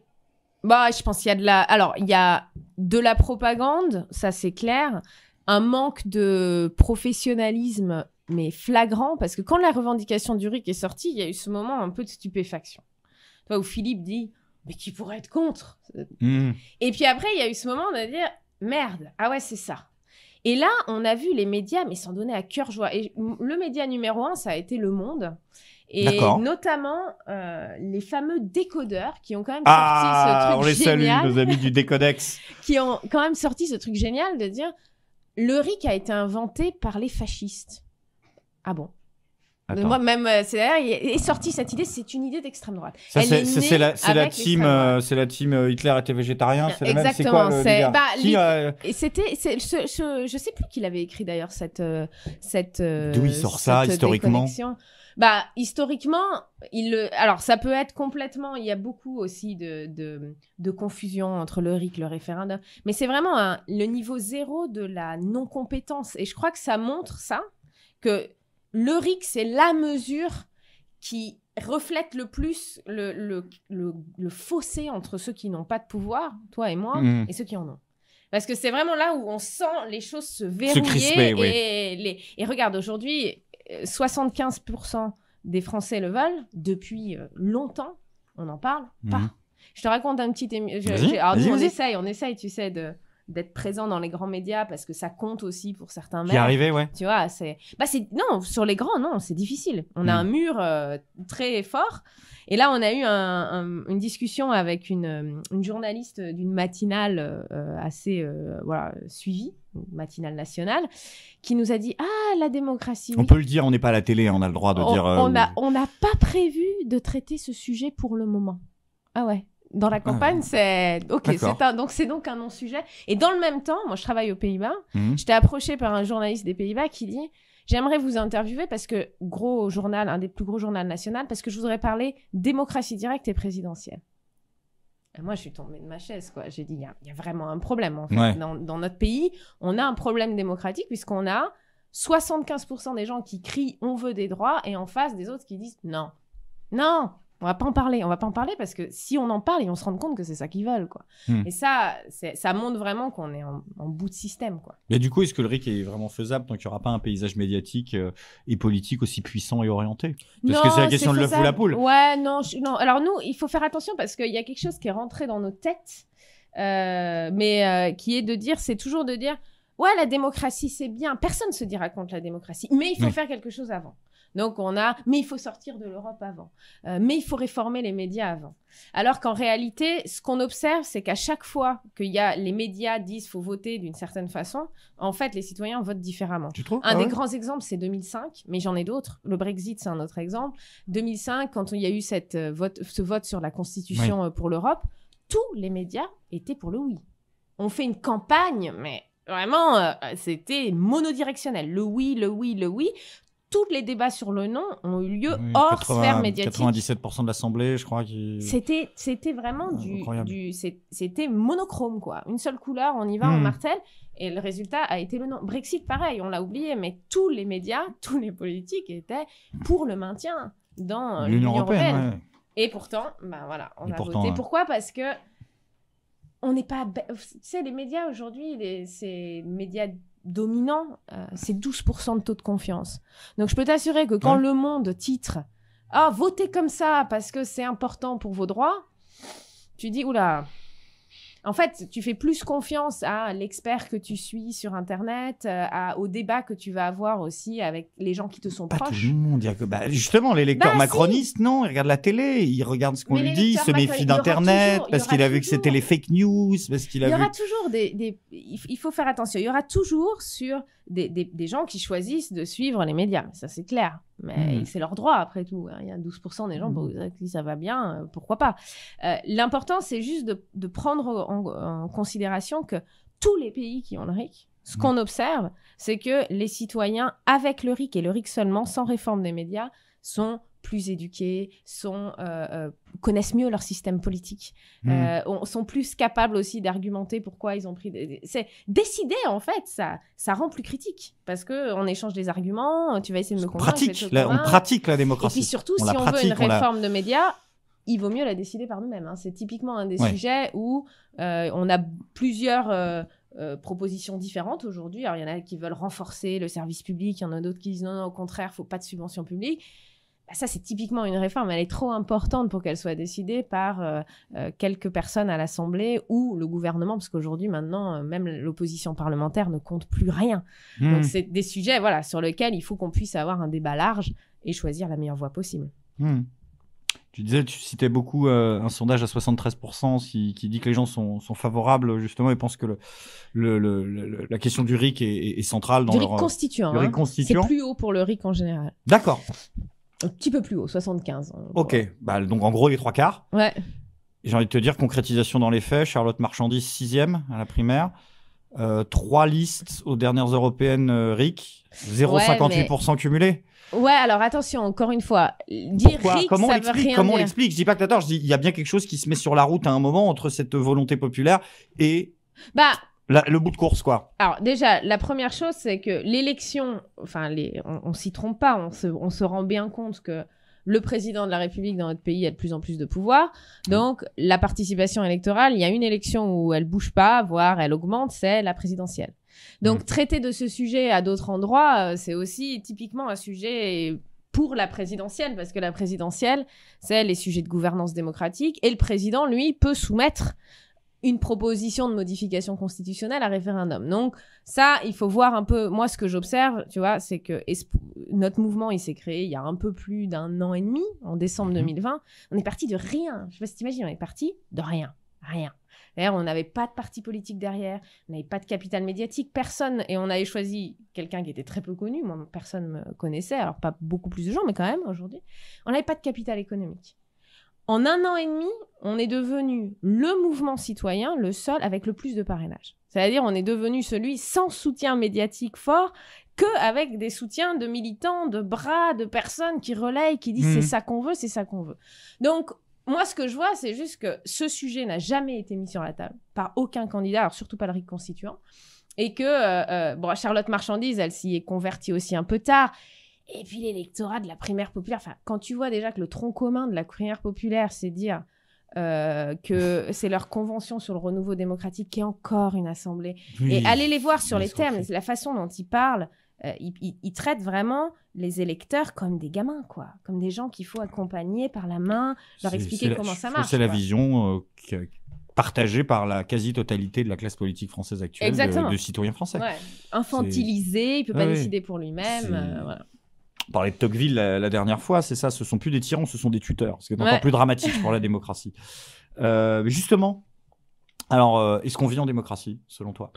Speaker 2: Bah, je pense qu'il y a il y a de la propagande, ça c'est clair, un manque de professionnalisme mais flagrant, parce que quand la revendication du RIC est sortie, il y a eu ce moment un peu de stupéfaction. Où Philippe dit « Mais qui pourrait être contre ?» Et puis après, il y a eu ce moment de dire « Merde, ah ouais, c'est ça. » Et là, on a vu les médias, mais s'en donner à cœur joie. Et le média numéro 1, ça a été Le Monde. Et notamment les fameux décodeurs qui ont quand même sorti ce truc génial. On les salue,
Speaker 1: nos amis du Décodex.
Speaker 2: Qui ont quand même sorti ce truc génial de dire « Le RIC a été inventé par les fascistes. » Ah bon? Moi, même, est sortie cette idée, c'est une idée d'extrême droite.
Speaker 1: Ça, c'est la team Hitler était végétarien.
Speaker 2: Exactement. Je sais plus qui l'avait écrit d'ailleurs
Speaker 1: D'où il sort ça historiquement?
Speaker 2: Historiquement, alors ça peut être complètement. Il y a beaucoup aussi de confusion entre le RIC, le référendum, mais c'est vraiment le niveau zéro de la non-compétence. Et je crois que ça montre ça que le RIC, c'est la mesure qui reflète le plus le fossé entre ceux qui n'ont pas de pouvoir, toi et moi, et ceux qui en ont. Parce que c'est vraiment là où on sent les choses se verrouiller.
Speaker 1: crisper, oui.
Speaker 2: Et regarde, aujourd'hui, 75% des Français le veulent. Depuis longtemps, on en parle pas. Je te raconte un petit... Alors nous, on essaye, tu sais, d'être présent dans les grands médias parce que ça compte aussi pour certains maires.
Speaker 1: Qui arrivait, ouais.
Speaker 2: Tu vois, non, sur les grands, non, c'est difficile. On a un mur très fort. Et là, on a eu une discussion avec une journaliste d'une matinale assez suivie, une matinale nationale, qui nous a dit « Ah, la démocratie... »
Speaker 1: On peut le dire, on n'est pas à la télé, on a le droit de dire...
Speaker 2: On n'a pas prévu de traiter ce sujet pour le moment. Ah ouais. Dans la campagne, c'est... Ok, c'est donc un non-sujet. Et dans le même temps, moi, je travaille aux Pays-Bas. J'étais approchée par un journaliste des Pays-Bas qui dit « J'aimerais vous interviewer parce que, gros journal, un des plus gros journaux nationaux, parce que je voudrais parler démocratie directe et présidentielle. » Et moi, je suis tombée de ma chaise, quoi. J'ai dit « Il y a vraiment un problème, en fait. Ouais. Dans notre pays, on a un problème démocratique puisqu'on a 75% des gens qui crient « On veut des droits » et en face des autres qui disent « Non, non !» On va pas en parler parce que si on en parle, ils vont se rendre compte que c'est ça qu'ils veulent, quoi. Et ça montre vraiment qu'on est en bout de système, quoi.
Speaker 1: Mais du coup, est-ce que le RIC est vraiment faisable tant qu'il n'y aura pas un paysage médiatique et politique aussi puissant et orienté? Parce que c'est la question de l'œuf ou la poule.
Speaker 2: Ouais, non. Alors nous, il faut faire attention parce qu'il y a quelque chose qui est rentré dans nos têtes, mais qui est de dire, c'est toujours de dire, ouais, la démocratie, c'est bien. Personne ne se dira contre la démocratie, mais il faut faire quelque chose avant. Donc, mais il faut sortir de l'Europe avant. Mais il faut réformer les médias avant. Alors qu'en réalité, ce qu'on observe, c'est qu'à chaque fois que les médias disent qu'il faut voter d'une certaine façon, en fait, les citoyens votent différemment.
Speaker 1: Tu trouves?
Speaker 2: Un des grands exemples, c'est 2005, mais j'en ai d'autres. Le Brexit, c'est un autre exemple. 2005, quand il y a eu ce vote sur la Constitution pour l'Europe, tous les médias étaient pour le oui. On fait une campagne, mais vraiment, c'était monodirectionnel. Le oui, le oui, le oui. Tous les débats sur le non ont eu lieu hors sphère médiatique.
Speaker 1: 97% de l'Assemblée, je crois.
Speaker 2: C'était vraiment c'était monochrome, quoi. Une seule couleur, on y va, on martèle. Et le résultat a été le non. Brexit, pareil, on l'a oublié, mais tous les médias, tous les politiques étaient pour le maintien dans l'Union européenne. Ouais. Et pourtant, voilà, on a voté. Pourquoi? Parce que on n'est pas... Tu sais, les médias aujourd'hui, ces médias dominant, c'est 12% de taux de confiance. Donc, je peux t'assurer que quand Le Monde titre « Ah, votez comme ça parce que c'est important pour vos droits », tu dis « Oula ». En fait, tu fais plus confiance à l'expert que tu suis sur Internet, au débat que tu vas avoir aussi avec les gens qui te sont proches.
Speaker 1: Pas tout le monde. Justement, les lecteurs macronistes, non, ils regardent la télé, ils regardent ce qu'on lui dit, ils se méfient d'Internet, parce qu'il a vu que c'était les fake news, parce qu'il a vu...
Speaker 2: Il y aura toujours il faut faire attention, il y aura toujours sur des gens qui choisissent de suivre les médias, ça c'est clair. Mais c'est leur droit, après tout. Il y a 12% des gens qui ça va bien, pourquoi pas. L'important, c'est juste de prendre en considération que tous les pays qui ont le RIC, ce qu'on observe, c'est que les citoyens, avec le RIC et le RIC seulement, sans réforme des médias, sont plus éduqués, connaissent mieux leur système politique, sont plus capables aussi d'argumenter pourquoi ils ont pris... Décider, en fait, ça rend plus critique. Parce qu'on échange des arguments, tu vas essayer de me convaincre.
Speaker 1: On pratique la démocratie.
Speaker 2: Et puis surtout, si on veut une réforme de médias, il vaut mieux la décider par nous-mêmes. Hein. C'est typiquement un des sujets où on a plusieurs... propositions différentes aujourd'hui. Alors, il y en a qui veulent renforcer le service public, il y en a d'autres qui disent non, au contraire, il ne faut pas de subvention publique. Ça, c'est typiquement une réforme. Elle est trop importante pour qu'elle soit décidée par quelques personnes à l'Assemblée ou le gouvernement, parce qu'aujourd'hui, maintenant, même l'opposition parlementaire ne compte plus rien. Donc, c'est des sujets sur lesquels il faut qu'on puisse avoir un débat large et choisir la meilleure voie possible.
Speaker 1: Tu citais beaucoup un sondage à 73% qui dit que les gens sont favorables, justement, et pensent que la question du RIC est centrale dans
Speaker 2: RIC constituant.
Speaker 1: Le RIC constituant.
Speaker 2: C'est plus haut pour le RIC en général.
Speaker 1: D'accord.
Speaker 2: Un petit peu plus haut, 75.
Speaker 1: Ok, donc en gros les 3/4.
Speaker 2: Ouais.
Speaker 1: J'ai envie de te dire, concrétisation dans les faits, Charlotte Marchandise 6e à la primaire, 3 listes aux dernières européennes RIC, 0,58% cumulé.
Speaker 2: Ouais, alors attention, encore une fois, dire RIC, ça veut rien dire.
Speaker 1: Comment on l'explique? Je dis pas que t'as tort, je dis il y a bien quelque chose qui se met sur la route à un moment entre cette volonté populaire et le bout de course, quoi.
Speaker 2: Alors déjà, la première chose, c'est que l'élection, on s'y trompe pas, on se rend bien compte que le président de la République dans notre pays a de plus en plus de pouvoir. Donc, la participation électorale, il y a une élection où elle bouge pas, voire elle augmente, c'est la présidentielle. Donc, traiter de ce sujet à d'autres endroits, c'est aussi typiquement un sujet pour la présidentielle, parce que la présidentielle, c'est les sujets de gouvernance démocratique, et le président, lui, peut soumettre une proposition de modification constitutionnelle à référendum. Donc ça, il faut voir un peu, moi ce que j'observe, tu vois, c'est que notre mouvement, il s'est créé il y a un peu plus d'1 an et demi, en décembre 2020. On est parti de rien. Je sais pas si t'imagines, on est parti de rien. Rien. D'ailleurs, on n'avait pas de parti politique derrière, on n'avait pas de capital médiatique, personne, et on avait choisi quelqu'un qui était très peu connu, moi, personne me connaissait, alors pas beaucoup plus de gens, mais quand même, aujourd'hui, on n'avait pas de capital économique. En 1 an et demi, on est devenu le mouvement citoyen, le seul avec le plus de parrainage. C'est-à-dire, on est devenu celui sans soutien médiatique fort, qu'avec des soutiens de militants, de bras, de personnes qui relayent, qui disent c'est ça qu'on veut, c'est ça qu'on veut. Donc, moi, ce que je vois, c'est juste que ce sujet n'a jamais été mis sur la table par aucun candidat, alors surtout pas le RIC constituant, et que bon, Charlotte Marchandise, elle s'y est convertie aussi un peu tard. Et puis l'électorat de la primaire populaire, enfin, quand tu vois déjà que le tronc commun de la primaire populaire, c'est dire que c'est leur convention sur le renouveau démocratique qui est encore une assemblée. Oui, et allez les voir sur les termes, la façon dont ils parlent, ils traitent vraiment les électeurs comme des gamins, quoi, comme des gens qu'il faut accompagner par la main, leur expliquer comment ça marche.
Speaker 1: C'est la vision partagée par la quasi-totalité de la classe politique française actuelle, de citoyens français.
Speaker 2: Ouais. Infantilisé, il peut pas décider pour lui-même. Voilà.
Speaker 1: On parlait de Tocqueville la dernière fois, c'est ça, ce sont plus des tyrans, ce sont des tuteurs. Ce qui est encore plus dramatique pour la démocratie. Justement, alors, est-ce qu'on vit en démocratie, selon toi ?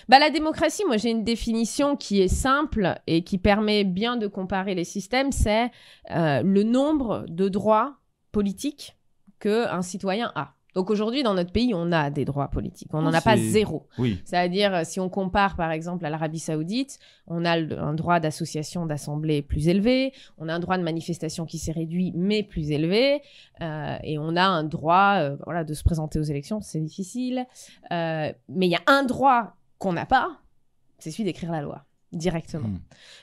Speaker 2: Bah, la démocratie, moi, j'ai une définition qui est simple et qui permet bien de comparer les systèmes, c'est le nombre de droits politiques qu'un citoyen a. Donc aujourd'hui, dans notre pays, on a des droits politiques. On n'en a pas zéro.
Speaker 1: Oui.
Speaker 2: C'est-à-dire, si on compare, par exemple, à l'Arabie Saoudite, on a un droit d'association, d'assemblée plus élevé. On a un droit de manifestation qui s'est réduit, mais plus élevé. Et on a un droit voilà, de se présenter aux élections. C'est difficile. Mais il y a un droit qu'on n'a pas, c'est celui d'écrire la loi directement.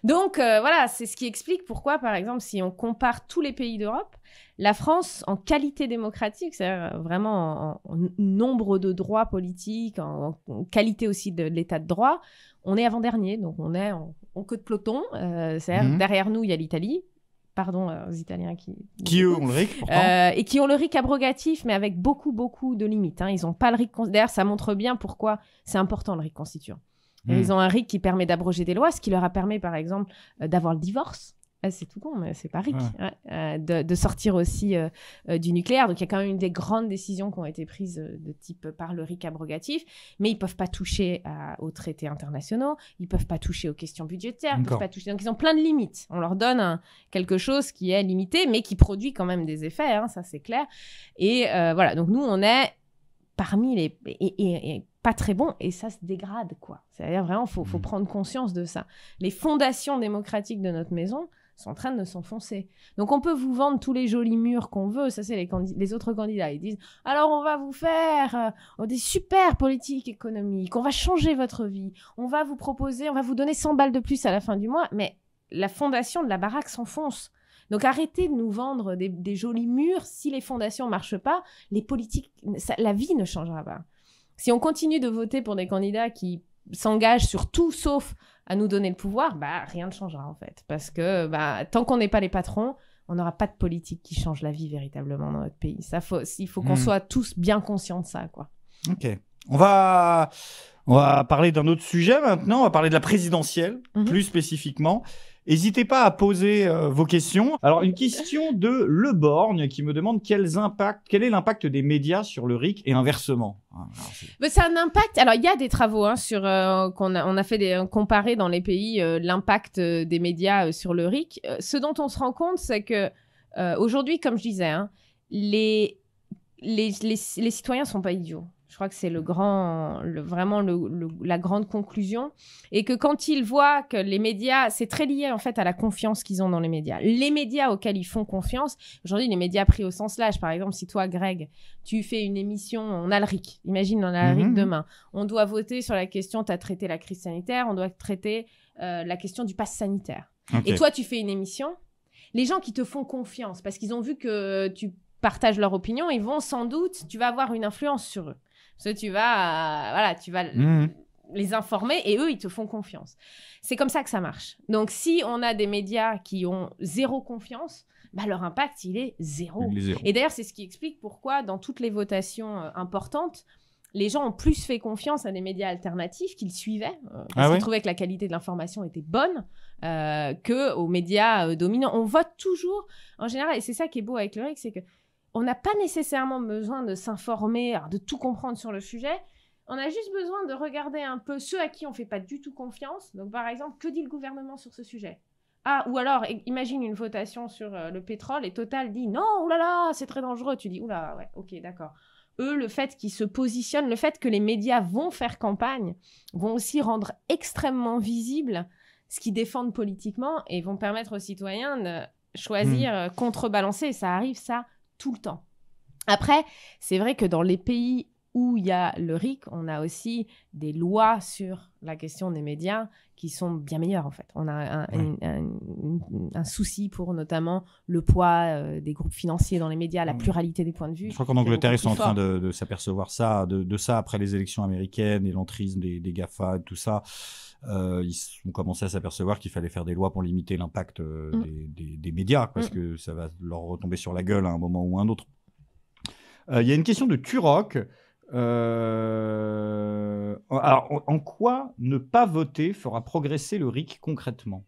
Speaker 2: Donc, voilà, c'est ce qui explique pourquoi, par exemple, si on compare tous les pays d'Europe, la France, en qualité démocratique, c'est-à-dire vraiment en nombre de droits politiques, en qualité aussi de l'état de droit, on est avant-dernier. Donc, on est en queue de peloton. C'est-à-dire, derrière nous, il y a l'Italie. Pardon aux Italiens
Speaker 1: qui eux ont le RIC, pourtant.
Speaker 2: Et qui ont le RIC abrogatif, mais avec beaucoup, beaucoup de limites. Hein. Ils n'ont pas le RIC... D'ailleurs, ça montre bien pourquoi c'est important, le RIC constituant. Ils ont un RIC qui permet d'abroger des lois, ce qui leur a permis, par exemple, d'avoir le divorce. C'est tout con, mais c'est pas RIC. De sortir aussi du nucléaire. Donc, il y a quand même une des grandes décisions qui ont été prises de type par le RIC abrogatif. Mais ils peuvent pas toucher aux traités internationaux. Ils peuvent pas toucher aux questions budgétaires. Ils peuvent pas toucher... Donc, ils ont plein de limites. On leur donne quelque chose qui est limité, mais qui produit quand même des effets. Hein, ça, c'est clair. Et voilà. Donc, nous, on est parmi les... Et pas très bon, et ça se dégrade, quoi. C'est-à-dire, vraiment, faut prendre conscience de ça. Les fondations démocratiques de notre maison sont en train de s'enfoncer. Donc, on peut vous vendre tous les jolis murs qu'on veut. Ça, c'est les autres candidats. Ils disent, alors, on va vous faire des super politiques économiques. On va changer votre vie. On va vous proposer, on va vous donner 100 balles de plus à la fin du mois. Mais la fondation de la baraque s'enfonce. Donc, arrêtez de nous vendre des jolis murs. Si les fondations ne marchent pas, les politiques, la vie ne changera pas. Si on continue de voter pour des candidats qui s'engagent sur tout sauf à nous donner le pouvoir, bah, rien ne changera en fait. Parce que tant qu'on n'est pas les patrons, on n'aura pas de politique qui change la vie véritablement dans notre pays. Il faut qu'on soit tous bien conscients de ça, quoi.
Speaker 1: Ok. On va parler d'un autre sujet maintenant. On va parler de la présidentielle, plus spécifiquement. N'hésitez pas à poser vos questions. Alors, une question de Le Borgne qui me demande quel est l'impact des médias sur le RIC et inversement.
Speaker 2: C'est un impact. Alors, il y a des travaux sur on a fait comparer dans les pays l'impact des médias sur le RIC. Ce dont on se rend compte, c'est que aujourd'hui, comme je disais, hein, les citoyens sont pas idiots. Je crois que c'est vraiment la grande conclusion. Et que quand ils voient que les médias, c'est très lié en fait à la confiance qu'ils ont dans les médias. Les médias auxquels ils font confiance, aujourd'hui les médias pris au sens large, par exemple si toi Greg, tu fais une émission, on a le RIC, imagine on a le RIC demain, on doit voter sur la question, tu as traité la crise sanitaire, on doit traiter la question du pass sanitaire. Okay. Et toi tu fais une émission, les gens qui te font confiance, parce qu'ils ont vu que tu partages leur opinion, ils vont sans doute, tu vas avoir une influence sur eux. Parce que tu vas les informer et eux, ils te font confiance. C'est comme ça que ça marche. Donc, si on a des médias qui ont zéro confiance, bah, leur impact, il est zéro. Et d'ailleurs, c'est ce qui explique pourquoi, dans toutes les votations importantes, les gens ont plus fait confiance à des médias alternatifs qu'ils suivaient, parce qu'ils trouvaient que la qualité de l'information était bonne, qu'aux médias dominants. On vote toujours, en général, et c'est ça qui est beau avec le RIC, c'est qu'on n'a pas nécessairement besoin de s'informer, de tout comprendre sur le sujet. On a juste besoin de regarder un peu ceux à qui on ne fait pas du tout confiance. Donc, par exemple, que dit le gouvernement sur ce sujet ? Ah, ou alors, imagine une votation sur le pétrole et Total dit « Non, oulala, c'est très dangereux ». Tu dis « Oula, ouais, ok, d'accord ». Eux, le fait qu'ils se positionnent, le fait que les médias vont faire campagne, vont aussi rendre extrêmement visible ce qu'ils défendent politiquement et vont permettre aux citoyens de choisir, contrebalancer. Et ça arrive, ça, tout le temps. Après, c'est vrai que dans les pays où il y a le RIC, on a aussi des lois sur la question des médias qui sont bien meilleures, en fait. On a un souci pour notamment le poids des groupes financiers dans les médias, la pluralité des points de vue.
Speaker 1: Je crois qu'en Angleterre, ils sont en train de s'apercevoir de ça après les élections américaines et l'entrisme des GAFA, tout ça. Ils ont commencé à s'apercevoir qu'il fallait faire des lois pour limiter l'impact des médias, parce que ça va leur retomber sur la gueule à un moment ou un autre. Il y a une question de Turok. Alors, en quoi ne pas voter fera progresser le RIC concrètement ?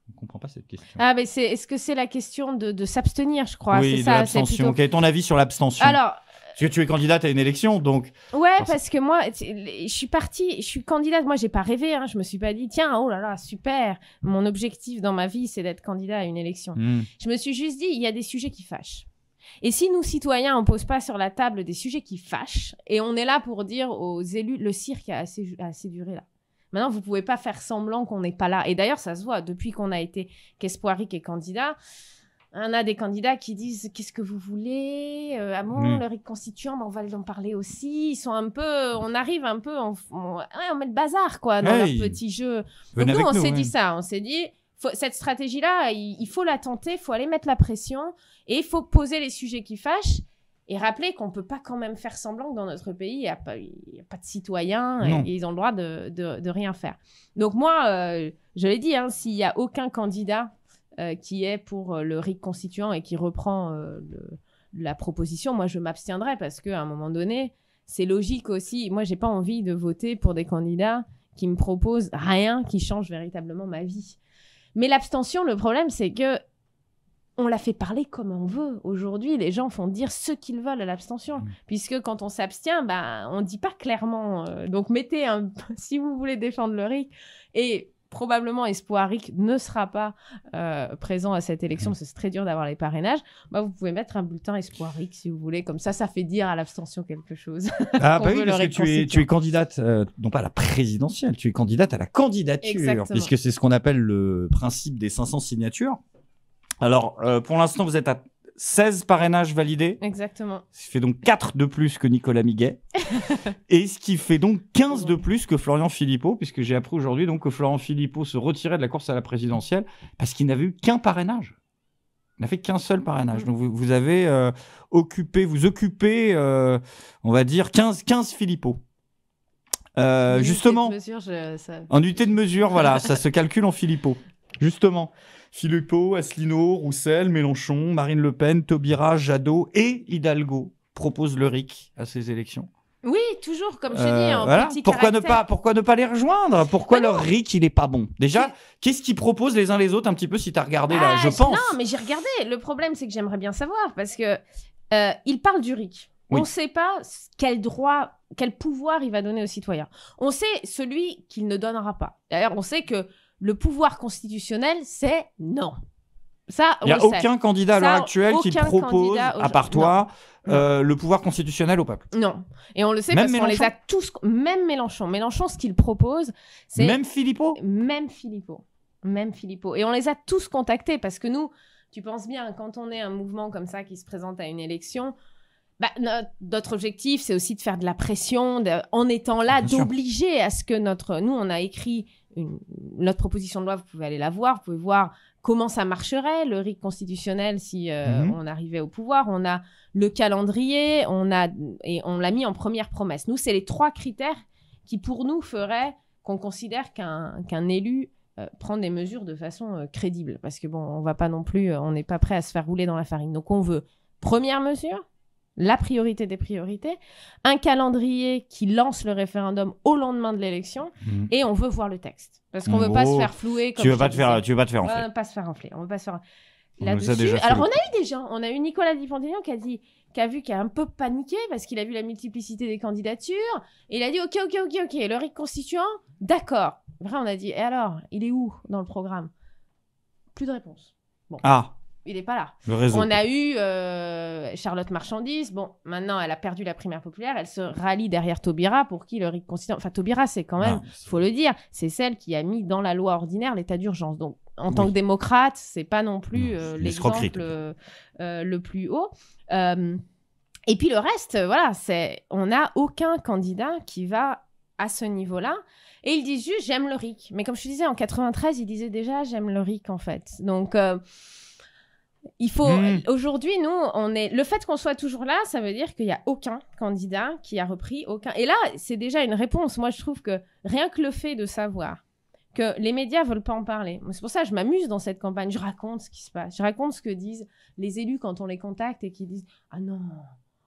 Speaker 1: Je ne comprends pas cette question.
Speaker 2: Ah, mais est-ce que c'est la question de s'abstenir, je crois?
Speaker 1: Oui,
Speaker 2: c'est
Speaker 1: de
Speaker 2: ça,
Speaker 1: l'abstention.
Speaker 2: plutôt...
Speaker 1: Quel est ton avis sur l'abstention?
Speaker 2: Alors...
Speaker 1: Parce que tu es candidate à une élection, donc...
Speaker 2: Ouais, parce que moi, je suis candidate. Moi, j'ai pas rêvé, hein. Je me suis pas dit, tiens, oh là là, super. Mon objectif dans ma vie, c'est d'être candidat à une élection. Je me suis juste dit, il y a des sujets qui fâchent. Et si nous, citoyens, on pose pas sur la table des sujets qui fâchent, et on est là pour dire aux élus, le cirque a assez duré là. Maintenant, vous pouvez pas faire semblant qu'on n'est pas là. Et d'ailleurs, ça se voit, depuis qu'on a été qu'Espoiric est candidat, on a des candidats qui disent « Qu'est-ce que vous voulez Ah bon, le RIC constituant, on va en parler aussi. » Ils sont un peu... On arrive un peu... On met le bazar, quoi, dans leur petit jeu. Donc nous, on s'est dit ça. On s'est dit... Cette stratégie-là, il faut la tenter, il faut aller mettre la pression et il faut poser les sujets qui fâchent et rappeler qu'on ne peut pas quand même faire semblant que dans notre pays, il n'y a pas de citoyens et ils ont le droit de rien faire. Donc moi, je l'ai dit, hein, s'il n'y a aucun candidat qui est pour le RIC constituant et qui reprend la proposition, moi je m'abstiendrai parce qu'à un moment donné, c'est logique aussi. Moi, je n'ai pas envie de voter pour des candidats qui me proposent rien qui change véritablement ma vie. Mais l'abstention, le problème, c'est que on la fait parler comme on veut. Aujourd'hui, les gens font dire ce qu'ils veulent à l'abstention. Puisque quand on s'abstient, on ne dit pas clairement. Donc, mettez si vous voulez défendre le RIC, et probablement Espoiric ne sera pas présent à cette élection, parce que c'est très dur d'avoir les parrainages, vous pouvez mettre un bulletin Espoiric si vous voulez. Comme ça fait dire à l'abstention quelque chose.
Speaker 1: Ah bah oui, parce que tu es candidate, non pas à la présidentielle, tu es candidate à la candidature. Exactement. Puisque c'est ce qu'on appelle le principe des 500 signatures. Alors, pour l'instant, vous êtes à 16 parrainages validés.
Speaker 2: Exactement.
Speaker 1: Ce qui fait donc 4 de plus que Nicolas Miguet. Et ce qui fait donc 15 de plus que Florian Philippot, puisque j'ai appris aujourd'hui donc que Florian Philippot se retirait de la course à la présidentielle parce qu'il n'avait eu qu'un parrainage. Il n'a fait qu'un seul parrainage. Donc vous avez occupé, on va dire, 15 Philippot. Justement, en unité de mesure, voilà, ça se calcule en Philippot. Justement. Philippot, Asselineau, Roussel, Mélenchon, Marine Le Pen, Taubira, Jadot et Hidalgo proposent le RIC à ces élections.
Speaker 2: Oui, toujours, comme je dis, en petit
Speaker 1: pourquoi ne pas les rejoindre? Pourquoi leur RIC, il est pas bon? Déjà, qu'est-ce qu'ils proposent les uns les autres un petit peu si tu as regardé là, je pense.
Speaker 2: Non, mais j'ai regardé. Le problème, c'est que j'aimerais bien savoir parce que ils parlent du RIC. Oui. On ne sait pas quel droit, quel pouvoir il va donner aux citoyens. On sait celui qu'il ne donnera pas. D'ailleurs, on sait que le pouvoir constitutionnel, c'est non. Ça,
Speaker 1: il n'y a aucun candidat à l'heure actuelle qui propose, à part toi, le pouvoir constitutionnel au peuple.
Speaker 2: Non. Et on le sait parce qu'on les a tous... Même Mélenchon. Mélenchon, ce qu'il propose, c'est...
Speaker 1: Même Philippot.
Speaker 2: Et on les a tous contactés parce que nous, tu penses bien, quand on est un mouvement comme ça qui se présente à une élection... notre objectif, c'est aussi de faire de la pression, en étant là, d'obliger à ce que nous, on a écrit notre proposition de loi, vous pouvez aller la voir, vous pouvez voir comment ça marcherait, le RIC constitutionnel, si on arrivait au pouvoir. On a le calendrier, et on l'a mis en première promesse. Nous, c'est les 3 critères qui, pour nous, feraient qu'on considère qu'un élu prend des mesures de façon crédible. Parce que, bon, on va pas non plus, on n'est pas prêt à se faire rouler dans la farine. Donc, on veut, première mesure, la priorité des priorités, un calendrier qui lance le référendum au lendemain de l'élection, et on veut voir le texte. Parce qu'on veut pas se faire flouer. Comme
Speaker 1: tu veux pas te faire enfler.
Speaker 2: On veut pas se faire enfler. On veut pas se faire... Là-dessus. Alors, on a eu des gens. On a eu Nicolas Dupont-Aignan qui a vu, qui a un peu paniqué parce qu'il a vu la multiplicité des candidatures. Et il a dit OK, le RIC constituant, d'accord. Après, on a dit, et alors, il est où dans le programme? Plus de réponse. Bon.
Speaker 1: Ah.
Speaker 2: Il n'est pas là.
Speaker 1: Le réseau.
Speaker 2: On a eu Charlotte Marchandise. Bon, maintenant, elle a perdu la primaire populaire. Elle se rallie derrière Taubira, pour qui le RIC constituant... Enfin, Taubira, c'est quand même, il faut le dire, c'est celle qui a mis dans la loi ordinaire l'état d'urgence. Donc, en tant que démocrate, c'est pas non plus l'exemple le plus haut. Et puis le reste, voilà, on n'a aucun candidat qui va à ce niveau-là. Et ils disent juste, j'aime le RIC. Mais comme je te disais, en 93, ils disaient déjà, j'aime le RIC, en fait. Donc... il faut aujourd'hui, nous, le fait qu'on soit toujours là, ça veut dire qu'il n'y a aucun candidat qui a repris aucun. Et là, c'est déjà une réponse. Moi, je trouve que rien que le fait de savoir que les médias veulent pas en parler. C'est pour ça que je m'amuse dans cette campagne. Je raconte ce qui se passe. Je raconte ce que disent les élus quand on les contacte et qui disent ah non,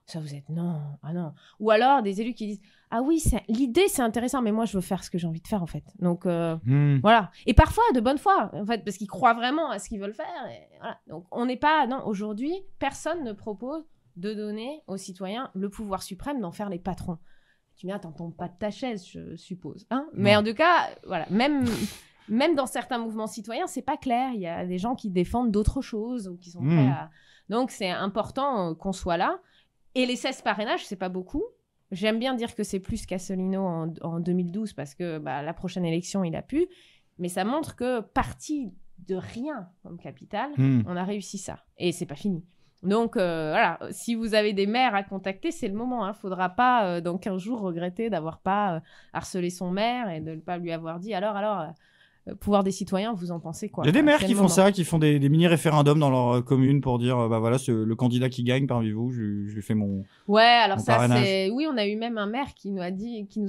Speaker 2: ça vous êtes non, ah non. Ou alors des élus qui disent ah oui, l'idée c'est intéressant, mais moi je veux faire ce que j'ai envie de faire en fait. Donc voilà. Et parfois de bonne foi en fait, parce qu'ils croient vraiment à ce qu'ils veulent faire. Et voilà. Donc on n'est pas aujourd'hui, personne ne propose de donner aux citoyens le pouvoir suprême d'en faire les patrons. Tu viens, t'en tombes pas de ta chaise, je suppose. Hein, mais en tout cas, voilà, même dans certains mouvements citoyens, c'est pas clair. Il y a des gens qui défendent d'autres choses ou qui sont prêts à... Donc c'est important qu'on soit là. Et les 16 parrainages, c'est pas beaucoup. J'aime bien dire que c'est plus qu'Asselineau en 2012 parce que la prochaine élection, il a pu. Mais ça montre que parti de rien comme capitale, on a réussi ça. Et c'est pas fini. Donc voilà, si vous avez des maires à contacter, c'est le moment. Faudra pas, dans 15 jours, regretter d'avoir pas harcelé son maire et de ne pas lui avoir dit alors, pouvoir des citoyens, vous en pensez quoi?
Speaker 1: Il y a des maires qui font ça, qui font des mini-référendums dans leur commune pour dire voilà, le candidat qui gagne parmi vous, je lui fais mon.
Speaker 2: Ouais, alors ça,
Speaker 1: parrainage.
Speaker 2: c'est. Oui, on a eu même un maire qui nous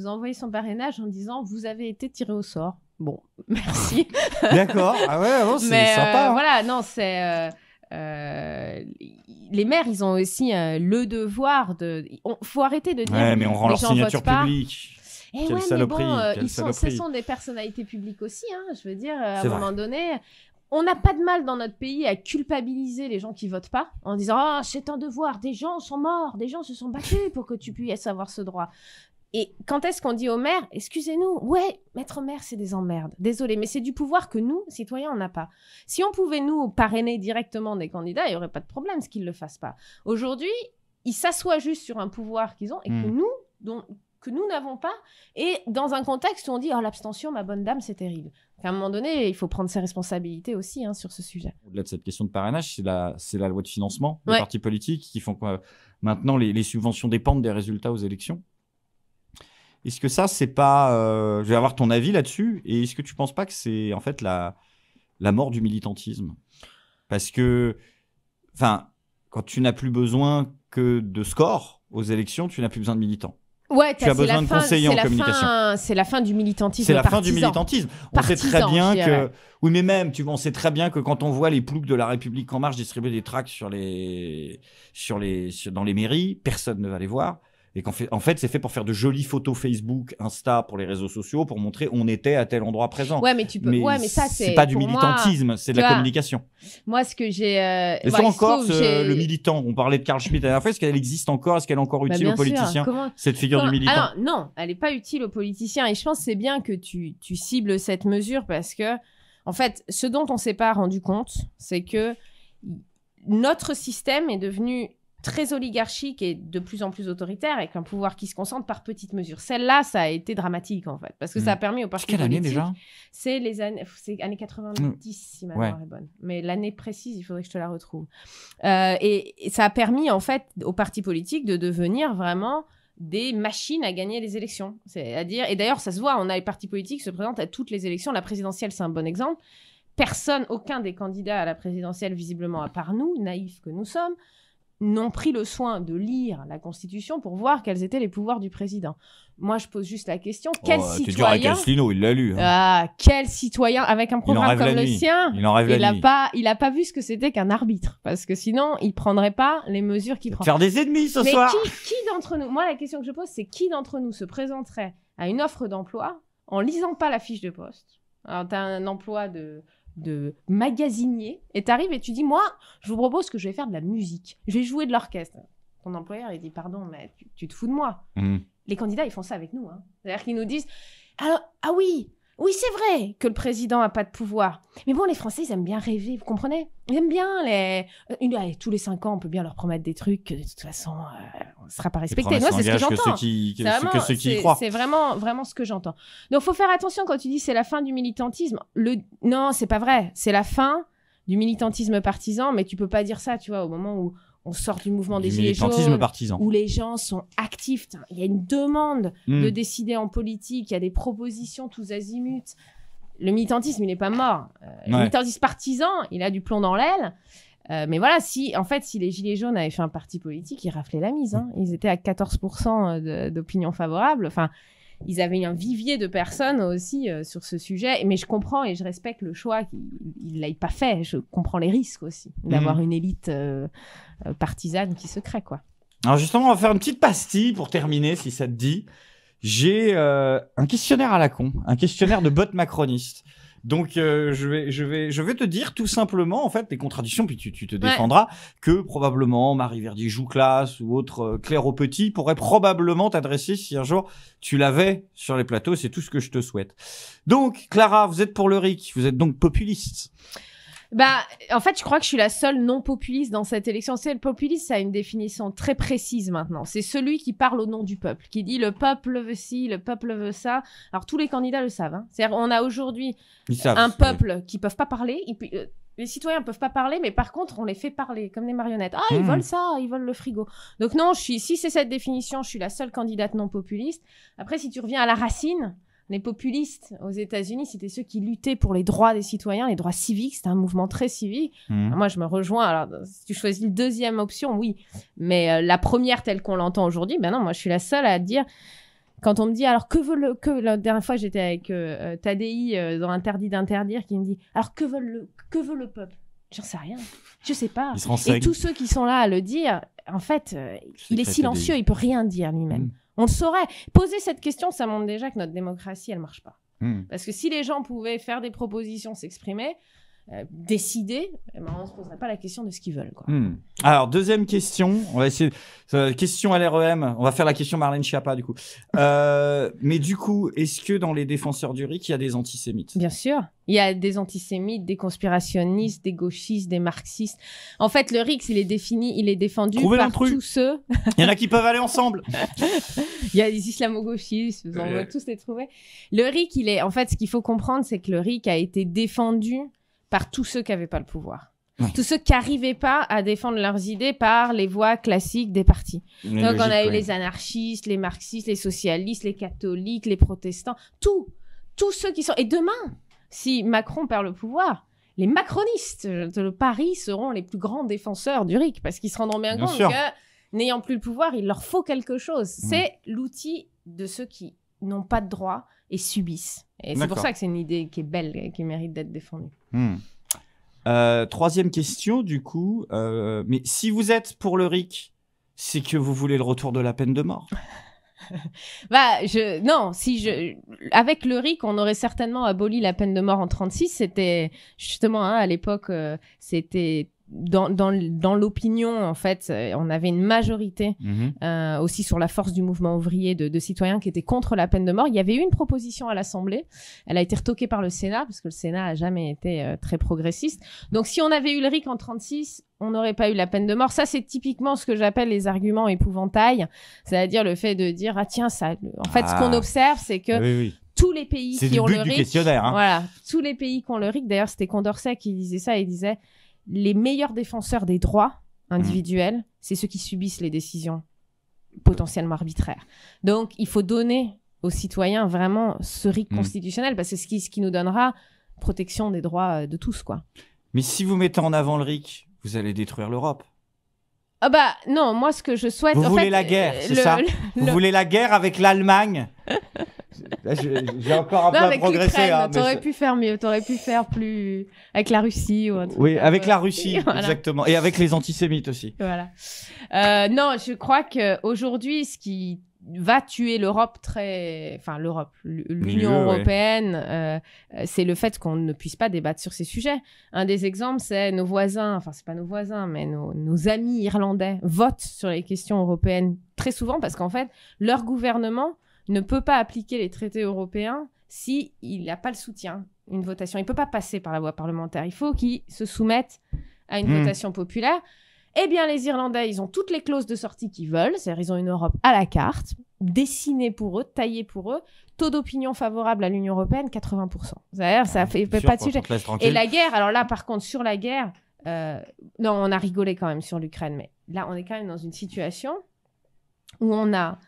Speaker 2: a envoyé son parrainage en disant vous avez été tiré au sort. Bon, merci.
Speaker 1: D'accord, ah ouais, bon, c'est sympa.
Speaker 2: Voilà, non, c'est. Les maires, ils ont aussi le devoir de. Faut arrêter de dire.
Speaker 1: Ouais, mais on rend leur signature publique.
Speaker 2: Eh
Speaker 1: quelle
Speaker 2: ouais,
Speaker 1: saloperie,
Speaker 2: mais bon, ce sont des personnalités publiques aussi. Je veux dire, à un moment donné, on n'a pas de mal dans notre pays à culpabiliser les gens qui votent pas en disant ah c'est un devoir, des gens sont morts, des gens se sont battus pour que tu puisses avoir ce droit. Et quand est-ce qu'on dit au maire, excusez-nous, ouais, maître maire, c'est des emmerdes. Désolé, mais c'est du pouvoir que nous, citoyens, on n'a pas. Si on pouvait nous parrainer directement des candidats, il n'y aurait pas de problème ce qu'ils ne le fassent pas. Aujourd'hui, ils s'assoient juste sur un pouvoir qu'ils ont et que nous n'avons pas. Et dans un contexte où on dit oh l'abstention, ma bonne dame, c'est terrible. À un moment donné, il faut prendre ses responsabilités aussi sur ce sujet.
Speaker 1: Au-delà de cette question de parrainage, c'est la loi de financement des partis politiques qui font que maintenant les subventions dépendent des résultats aux élections. Est-ce que ça, c'est pas... je vais avoir ton avis là-dessus. Et est-ce que tu ne penses pas que c'est en fait la mort du militantisme? Parce que, quand tu n'as plus besoin que de score aux élections, tu n'as plus besoin de militants.
Speaker 2: Ouais,
Speaker 1: tu as besoin de conseillers en communication.
Speaker 2: C'est la fin du militantisme.
Speaker 1: C'est la fin du militantisme. On sait très bien que... Oui, mais même, on sait très bien que quand on voit les ploucs de La République En Marche distribuer des tracts dans les mairies, personne ne va les voir. Et qu'en fait, c'est fait pour faire de jolies photos Facebook, Insta, pour les réseaux sociaux, pour montrer on était à tel endroit présent.
Speaker 2: Ouais, mais tu peux. Mais ça, c'est
Speaker 1: pas du militantisme, c'est de la communication.
Speaker 2: Moi, ce que j'ai.
Speaker 1: Est-ce encore le militant? On parlait de Carl Schmitt la dernière fois. Est-ce qu'elle existe encore? Est-ce qu'elle est encore utile aux politiciens? Cette figure du militant?
Speaker 2: Alors, non, elle n'est pas utile aux politiciens. Et je pense que c'est bien que tu cibles cette mesure parce que, en fait, ce dont on s'est pas rendu compte, c'est que notre système est devenu très oligarchique et de plus en plus autoritaire avec un pouvoir qui se concentre par petites mesures. Celle-là, ça a été dramatique en fait parce que ça a permis aux partis politiques...
Speaker 1: Quelle année déjà?
Speaker 2: C'est les années 90 si ma mémoire est bonne. Mais l'année précise, il faudrait que je te la retrouve. Et ça a permis en fait aux partis politiques de devenir vraiment des machines à gagner les élections. C'est-à-dire, et d'ailleurs, ça se voit, on a les partis politiques qui se présentent à toutes les élections. La présidentielle, c'est un bon exemple. Aucun des candidats à la présidentielle, visiblement, à part nous, naïfs que nous sommes, n'ont pris le soin de lire la Constitution pour voir quels étaient les pouvoirs du président. Moi, je pose juste la question, quel citoyen...
Speaker 1: Tu dirais qu'Asselineau, il l'a lu. Hein.
Speaker 2: Quel citoyen, avec un programme comme le sien, il a pas vu ce que c'était qu'un arbitre. Parce que sinon, il prendrait pas les mesures qu'il prend.
Speaker 1: Faire des ennemis ce soir.
Speaker 2: Qui d'entre nous... Moi, la question que je pose, c'est qui d'entre nous se présenterait à une offre d'emploi en lisant pas la fiche de poste? Alors, t'as un emploi de magasinier, et t'arrives et tu dis, moi, je vous propose que je vais faire de la musique. Je vais jouer de l'orchestre. Ton employeur, il dit, pardon, mais tu te fous de moi. Les candidats, ils font ça avec nous. Hein. C'est-à-dire qu'ils nous disent, alors, ah oui, c'est vrai que le président n'a pas de pouvoir. Mais bon, les Français, ils aiment bien rêver, vous comprenez? Ils aiment bien tous les 5 ans, on peut bien leur promettre des trucs que de toute façon, on ne sera pas respecté. Moi, c'est ce que j'entends.
Speaker 1: Que ceux qui y croient.
Speaker 2: C'est vraiment ce que j'entends. Donc, il faut faire attention quand tu dis c'est la fin du militantisme. Non, c'est pas vrai. C'est la fin du militantisme partisan, mais tu peux pas dire ça, tu vois, au moment où on sort du mouvement des Gilets jaunes,
Speaker 1: partisan.
Speaker 2: où les gens sont actifs. Il y a une demande de décider en politique, il y a des propositions tous azimuts. Le militantisme, il n'est pas mort. Le militantisme partisan, il a du plomb dans l'aile. Mais voilà, si les Gilets jaunes avaient fait un parti politique, ils raflaient la mise. Hein. Ils étaient à 14% d'opinion favorable. Enfin, ils avaient un vivier de personnes aussi sur ce sujet. Mais je comprends et je respecte le choix qu'il ne l'ait pas fait. Je comprends les risques aussi d'avoir une élite partisane qui se crée, quoi.
Speaker 1: Alors justement, on va faire une petite pastille pour terminer, si ça te dit. J'ai un questionnaire à la con, un questionnaire de bot macroniste. Donc je vais te dire tout simplement en fait les contradictions, puis tu te défendras, que probablement Marie Verdier-Jouclas ou autre Claire Aupetit pourrait probablement t'adresser si un jour tu l'avais sur les plateaux. C'est tout ce que je te souhaite. Donc Clara, vous êtes pour le RIC, vous êtes donc populiste.
Speaker 2: En fait, je crois que je suis la seule non populiste dans cette élection. C'est le populiste, ça a une définition très précise maintenant. C'est celui qui parle au nom du peuple, qui dit le peuple veut ci, le peuple veut ça. Alors tous les candidats le savent. Hein. C'est-à-dire, on a aujourd'hui un peuple qui peuvent pas parler. Les citoyens peuvent pas parler, mais par contre, on les fait parler comme des marionnettes. Ah, ils veulent ça, ils veulent le frigo. Donc non, si c'est cette définition, je suis la seule candidate non populiste. Après, si tu reviens à la racine, les populistes aux États-Unis, c'était ceux qui luttaient pour les droits des citoyens, les droits civiques. C'était un mouvement très civique. Alors moi, je me rejoins. Alors, si tu choisis la deuxième option, oui. Mais la première, telle qu'on l'entend aujourd'hui, non, moi, je suis la seule à dire... Quand on me dit, alors, la dernière fois, j'étais avec Tadei dans Interdit d'interdire, qui me dit, alors, que veut le peuple? J'en sais rien. Je sais pas. Et tous ceux qui sont là à le dire, en fait, il est silencieux, il peut rien dire lui-même. On le saurait. Poser cette question, ça montre déjà que notre démocratie, elle marche pas. Parce que si les gens pouvaient faire des propositions, s'exprimer, décider, on ne se poserait pas la question de ce qu'ils veulent, quoi.
Speaker 1: Alors, deuxième question. On va essayer. Question LREM. On va faire la question Marlène Schiappa, du coup. Mais du coup, est-ce que dans les défenseurs du RIC, il y a des antisémites?
Speaker 2: Bien sûr. Il y a des antisémites, des conspirationnistes, des gauchistes, des marxistes. En fait, le RIC, il est défendu par tous ceux...
Speaker 1: Il y en a qui peuvent aller ensemble.
Speaker 2: Il y a des islamo-gauchistes, on va tous les trouver. Le RIC, en fait, ce qu'il faut comprendre, c'est que le RIC a été défendu par tous ceux qui n'avaient pas le pouvoir. Tous ceux qui n'arrivaient pas à défendre leurs idées par les voies classiques des partis. Donc, on a eu les anarchistes, les marxistes, les socialistes, les catholiques, les protestants, tous ceux qui sont... Et demain, si Macron perd le pouvoir, les macronistes de Paris seront les plus grands défenseurs du RIC, parce qu'ils se rendront bien compte que, n'ayant plus le pouvoir, il leur faut quelque chose. C'est l'outil de ceux qui n'ont pas de droit et subissent. Et c'est pour ça que c'est une idée qui est belle, qui mérite d'être défendue.
Speaker 1: Troisième question, du coup. Mais si vous êtes pour le RIC, c'est que vous voulez le retour de la peine de mort?
Speaker 2: Avec le RIC, on aurait certainement aboli la peine de mort en 36. C'était justement, à l'époque, c'était dans l'opinion, en fait, on avait une majorité aussi sur la force du mouvement ouvrier de citoyens qui étaient contre la peine de mort. Il y avait eu une proposition à l'Assemblée. Elle a été retoquée par le Sénat, parce que le Sénat a jamais été très progressiste. Donc, si on avait eu le RIC en 36, on n'aurait pas eu la peine de mort. Ça, c'est typiquement ce que j'appelle les arguments épouvantails. C'est-à-dire le fait de dire, tiens, ça... En fait, ce qu'on observe, c'est que tous les pays qui ont le RIC... Voilà, tous les pays qui ont le RIC, d'ailleurs, c'était Condorcet qui disait ça, il disait... Les meilleurs défenseurs des droits individuels, c'est ceux qui subissent les décisions potentiellement arbitraire. Donc, il faut donner aux citoyens vraiment ce RIC constitutionnel, parce que c'est ce qui nous donnera protection des droits de tous, quoi.
Speaker 1: Mais si vous mettez en avant le RIC, vous allez détruire l'Europe.
Speaker 2: Ah bah non, moi ce que je souhaite...
Speaker 1: Vous voulez la guerre, c'est ça? Vous voulez la guerre avec l'Allemagne? J'ai encore un peu à progresser. Hein,
Speaker 2: t'aurais pu faire mieux, t'aurais pu faire plus... Avec la Russie ou un truc.
Speaker 1: Oui, avec la Russie, voilà. Exactement. Et avec les antisémites aussi.
Speaker 2: Voilà. Non, je crois qu'aujourd'hui, ce qui va tuer l'Europe l'Union européenne, c'est le fait qu'on ne puisse pas débattre sur ces sujets. Un des exemples, c'est nos voisins, enfin c'est pas nos voisins, mais nos amis irlandais votent sur les questions européennes très souvent parce qu'en fait, leur gouvernement ne peut pas appliquer les traités européens s'il n'a pas le soutien, une votation. Il ne peut pas passer par la voie parlementaire. Il faut qu'ils se soumettent à une votation populaire. Eh bien, les Irlandais, ils ont toutes les clauses de sortie qu'ils veulent. C'est-à-dire, ils ont une Europe à la carte, dessinée pour eux, taillée pour eux. Taux d'opinion favorable à l'Union européenne, 80%. C'est-à-dire, ça fait pas de sujet. Et la guerre, alors là, par contre, sur la guerre, non, on a rigolé quand même sur l'Ukraine, mais là, on est quand même dans une situation où on a...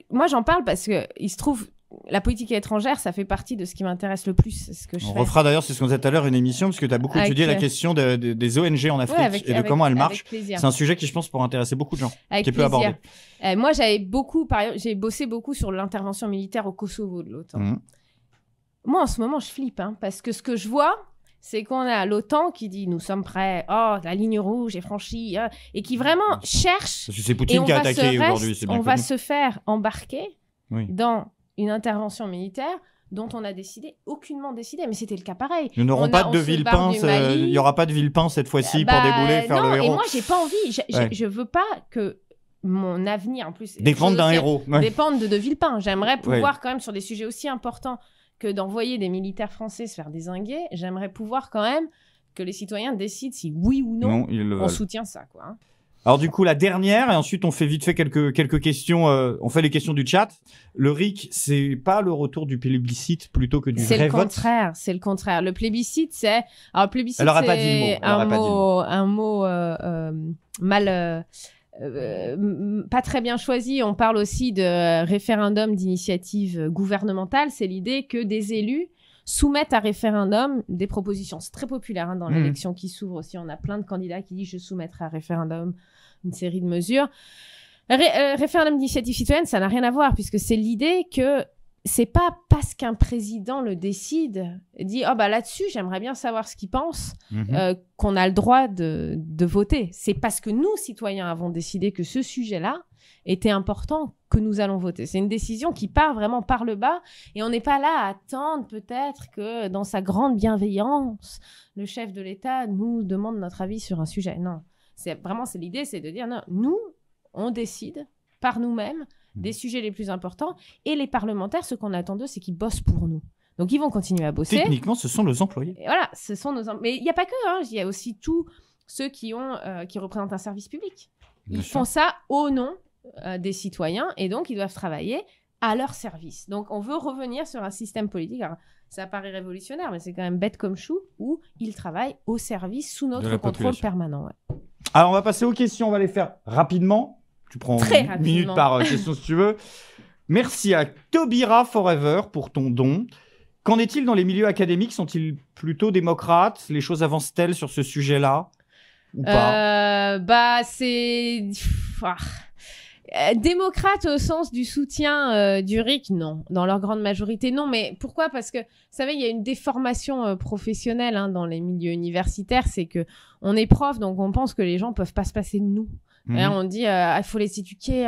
Speaker 2: moi, j'en parle parce qu'il se trouve... La politique étrangère, ça fait partie de ce qui m'intéresse le plus. C'est ce que je fais.
Speaker 1: Refera d'ailleurs, c'est ce qu'on disait tout à l'heure, une émission, parce que tu as beaucoup étudié la question des ONG en Afrique et de comment elles marchent. C'est un sujet qui, je pense, pourrait intéresser beaucoup de gens, qui est peu abordé.
Speaker 2: Moi, j'ai bossé beaucoup sur l'intervention militaire au Kosovo de l'OTAN. Moi, en ce moment, je flippe, hein, parce que ce que je vois, c'est qu'on a l'OTAN qui dit « nous sommes prêts, oh, la ligne rouge est franchie et qui vraiment cherche...
Speaker 1: Parce que c'est Poutine qui a attaqué aujourd'hui.
Speaker 2: On va se faire embarquer dans... une intervention militaire dont on a aucunement décidé, mais c'était le cas pareil.
Speaker 1: Nous n'aurons pas de Villepin, il n'y aura pas de Villepin cette fois-ci pour débouler, faire le héros.
Speaker 2: Et moi, j'ai pas envie, je veux pas que mon avenir, en plus...
Speaker 1: dépende d'un héros.
Speaker 2: Dépende de Villepin. J'aimerais pouvoir quand même, sur des sujets aussi importants que d'envoyer des militaires français se faire dézinguer, j'aimerais pouvoir quand même que les citoyens décident si oui ou non on soutient ça, quoi. Hein.
Speaker 1: Alors du coup, la dernière, et ensuite on fait vite fait quelques questions, on fait les questions du chat. Le RIC, c'est pas le retour du plébiscite plutôt que du vrai vote?
Speaker 2: C'est le contraire. Le plébiscite, c'est... Alors le plébiscite,
Speaker 1: elle aura pas dit le mot.
Speaker 2: Un mot mal... pas très bien choisi. On parle aussi de référendum d'initiative gouvernementale. C'est l'idée que des élus soumettent à référendum des propositions. C'est très populaire dans l'élection qui s'ouvre aussi. On a plein de candidats qui disent « je soumettrai à référendum une série de mesures ». Référendum d'initiative citoyenne, ça n'a rien à voir, puisque c'est l'idée que c'est pas parce qu'un président le décide, dit « oh bah là-dessus, j'aimerais bien savoir ce qu'il pense qu'on a le droit de voter ». C'est parce que nous, citoyens, avons décidé que ce sujet-là était important que nous allons voter. C'est une décision qui part vraiment par le bas et on n'est pas là à attendre peut-être que dans sa grande bienveillance, le chef de l'État nous demande notre avis sur un sujet. Non, c'est l'idée, c'est de dire non, nous, on décide par nous-mêmes des sujets les plus importants et les parlementaires, ce qu'on attend d'eux, c'est qu'ils bossent pour nous. Donc ils vont continuer à bosser.
Speaker 1: Techniquement, ce sont nos employés.
Speaker 2: Et voilà, ce sont nos employés. Mais il n'y a pas que, hein, il y a aussi tous ceux qui représentent un service public. Ils font ça au nom des citoyens et donc ils doivent travailler à leur service. Donc on veut revenir sur un système politique, alors, ça paraît révolutionnaire mais c'est quand même bête comme chou, où ils travaillent au service sous notre contrôle permanent. Ouais.
Speaker 1: Alors on va passer aux questions, on va les faire rapidement. Tu prends une minute par question si tu veux. Merci à Tobira Forever pour ton don. Qu'en est-il dans les milieux académiques? Sont-ils plutôt démocrates? Les choses avancent-elles sur ce sujet-là ou pas?
Speaker 2: C'est... démocrate au sens du soutien du RIC, non. Dans leur grande majorité, non. Mais pourquoi? Parce que, vous savez, il y a une déformation professionnelle dans les milieux universitaires. C'est que on est prof, donc on pense que les gens peuvent pas se passer de nous. On dit, il faut les éduquer.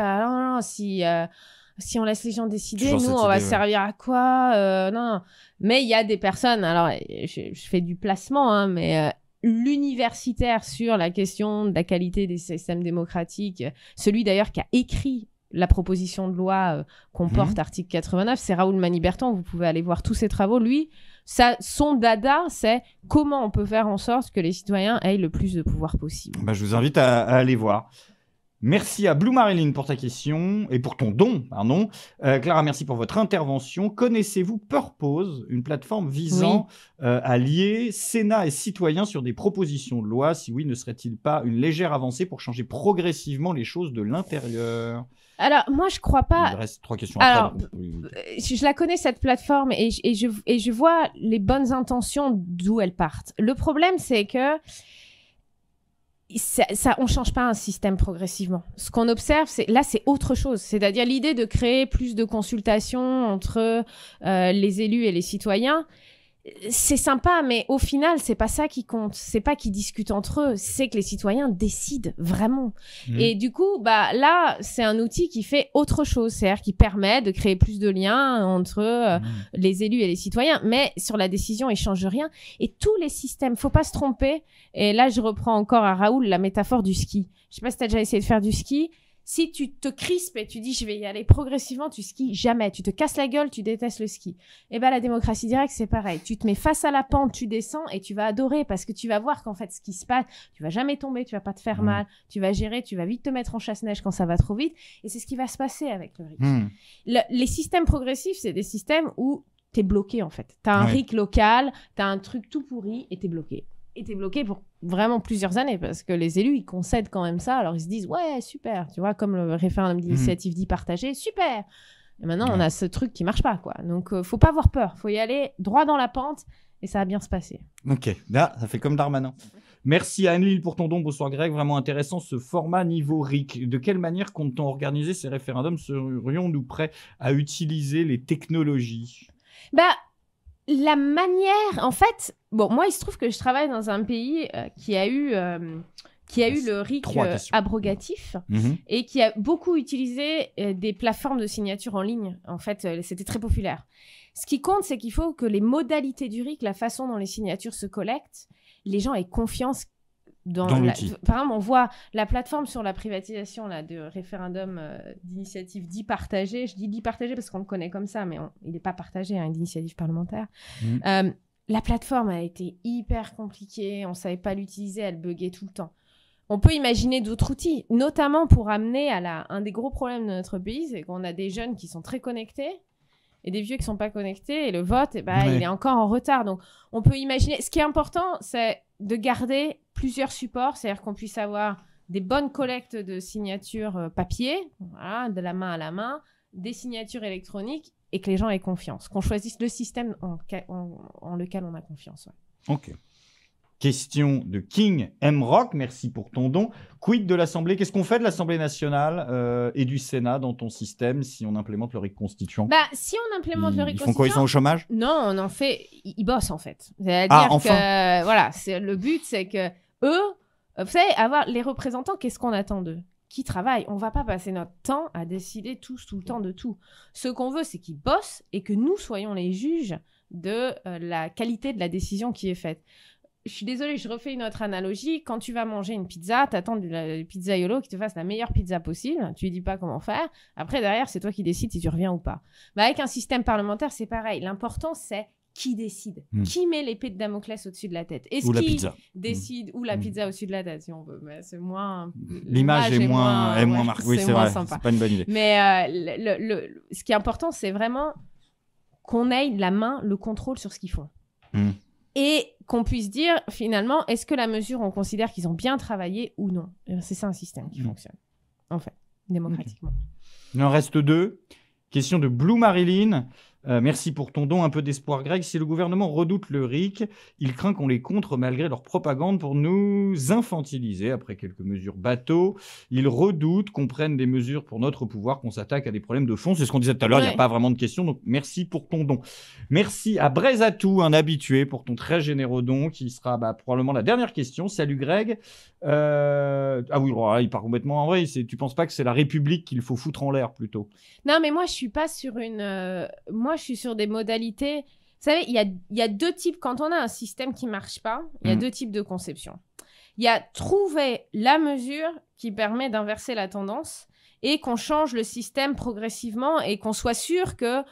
Speaker 2: Si on laisse les gens décider, nous, on va servir à quoi? Non. Mais il y a des personnes, alors je fais du placement, mais... l'universitaire sur la question de la qualité des systèmes démocratiques, celui d'ailleurs qui a écrit la proposition de loi qu'on porte article 89, c'est Raoul Manibertan, vous pouvez aller voir tous ses travaux. Lui, son dada, c'est comment on peut faire en sorte que les citoyens aient le plus de pouvoir possible.
Speaker 1: Je vous invite à aller voir. Merci à Blue Marilyn pour ta question et pour ton don, pardon. Clara, merci pour votre intervention. Connaissez-vous Purpose, une plateforme visant à lier Sénat et citoyens sur des propositions de loi? Si oui, ne serait-il pas une légère avancée pour changer progressivement les choses de l'intérieur?
Speaker 2: Alors, moi, je crois pas.
Speaker 1: Il reste 3 questions
Speaker 2: Alors,
Speaker 1: après.
Speaker 2: je la connais, cette plateforme, et je vois les bonnes intentions d'où elles partent. Le problème, c'est que on change pas un système progressivement. Ce qu'on observe, c'est autre chose. C'est-à-dire l'idée de créer plus de consultations entre les élus et les citoyens. C'est sympa, mais au final, c'est pas ça qui compte. C'est pas qu'ils discutent entre eux, c'est que les citoyens décident vraiment. Et du coup, là, c'est un outil qui fait autre chose, c'est-à-dire qui permet de créer plus de liens entre les élus et les citoyens. Mais sur la décision, il change rien. Et tous les systèmes, faut pas se tromper. Et là, je reprends encore à Raoul la métaphore du ski. Je sais pas si t'as déjà essayé de faire du ski. Si tu te crispes et tu dis je vais y aller progressivement, tu skis jamais. Tu te casses la gueule, tu détestes le ski. Et la démocratie directe, c'est pareil. Tu te mets face à la pente, tu descends et tu vas adorer parce que tu vas voir qu'en fait, ce qui se passe, tu vas jamais tomber, tu vas pas te faire mal, tu vas gérer, tu vas vite te mettre en chasse-neige quand ça va trop vite. Et c'est ce qui va se passer avec le RIC. Les systèmes progressifs, c'est des systèmes où t'es bloqué en fait. T'as un RIC local, t'as un truc tout pourri et t'es bloqué. Et t'es bloqué pour vraiment plusieurs années parce que les élus, ils concèdent quand même ça. Alors, ils se disent, ouais, super, tu vois, comme le référendum d'initiative dit partagé, super. Et maintenant, on a ce truc qui marche pas, quoi. Donc, faut pas avoir peur. Faut y aller droit dans la pente et ça va bien se passer.
Speaker 1: Ok, là, ça fait comme Darmanin. Merci à Anne-Lille pour ton don. Bonsoir Greg, vraiment intéressant ce format niveau RIC. De quelle manière compte-t-on organiser ces référendums? Serions-nous prêts à utiliser les technologies?
Speaker 2: La manière, en fait, moi, il se trouve que je travaille dans un pays qui a eu le RIC abrogatif et qui a beaucoup utilisé des plateformes de signature en ligne. En fait, c'était très populaire. Ce qui compte, c'est qu'il faut que les modalités du RIC, la façon dont les signatures se collectent, les gens aient confiance dans l'outil. Par exemple, on voit la plateforme sur la privatisation de référendum d'initiative dit partagé. Je dis dit partagé parce qu'on le connaît comme ça, mais il n'est pas partagé, une initiative parlementaire. La plateforme a été hyper compliquée, on ne savait pas l'utiliser, elle buguait tout le temps. On peut imaginer d'autres outils, notamment pour amener à un des gros problèmes de notre pays, c'est qu'on a des jeunes qui sont très connectés et des vieux qui ne sont pas connectés, et le vote, il est encore en retard. Donc, on peut imaginer... Ce qui est important, c'est de garder plusieurs supports, c'est-à-dire qu'on puisse avoir des bonnes collectes de signatures papier, voilà, de la main à la main, des signatures électroniques, et que les gens aient confiance, qu'on choisisse le système en lequel on a confiance. Ouais.
Speaker 1: Ok. Question de King M. Rock, merci pour ton don. Quid de l'Assemblée? Qu'est-ce qu'on fait de l'Assemblée nationale et du Sénat dans ton système si on implémente le RIC constituant?
Speaker 2: Si on implémente le RIC constituant...
Speaker 1: Ils font quoi? Ils sont au chômage?
Speaker 2: Non, on en fait... Ils bossent, en fait. C'est-à-dire que... Voilà, le but, c'est que eux... Vous savez, avoir les représentants, qu'est-ce qu'on attend d'eux? Qui travaillent. On va pas passer notre temps à décider tous, tout le temps de tout. Ce qu'on veut, c'est qu'ils bossent et que nous soyons les juges de la qualité de la décision qui est faite. Je suis désolée, je refais une autre analogie. Quand tu vas manger une pizza, t'attends du pizzaiolo qui te fasse la meilleure pizza possible. Tu lui dis pas comment faire. Après, derrière, c'est toi qui décides si tu reviens ou pas. Avec un système parlementaire, c'est pareil. L'important, c'est qui décide. Qui met l'épée de Damoclès au-dessus de la tête? Est-ce qui décide ou la pizza au-dessus de la tête, si on veut. Mais c'est moins...
Speaker 1: L'image est moins marquée. Oui, c'est vrai. C'est pas une bonne idée.
Speaker 2: Mais ce qui est important, c'est vraiment qu'on ait la main, le contrôle sur ce qu'ils font. Et qu'on puisse dire, finalement, est-ce que la mesure, on considère qu'ils ont bien travaillé ou non? C'est ça un système qui fonctionne, en fait, démocratiquement.
Speaker 1: Il en reste 2. Question de Blue Marilyn. Merci pour ton don, un peu d'espoir Greg. Si le gouvernement redoute le RIC, il craint qu'on les contre malgré leur propagande pour nous infantiliser. Après quelques mesures bateau, il redoute qu'on prenne des mesures pour notre pouvoir, qu'on s'attaque à des problèmes de fond. C'est ce qu'on disait tout à l'heure, il n'y a pas vraiment de questions, donc merci pour ton don. Merci à Brézatou, un habitué, pour ton très généreux don, qui sera probablement la dernière question. Salut Greg. Ah oui, il part complètement en vrai. Tu penses pas que c'est la République qu'il faut foutre en l'air plutôt?
Speaker 2: Non, mais moi je suis pas sur moi je suis sur des modalités. Vous savez, il y a deux types. Quand on a un système qui marche pas, il y a deux types de conception. Il y a trouver la mesure qui permet d'inverser la tendance et qu'on change le système progressivement et qu'on soit sûr que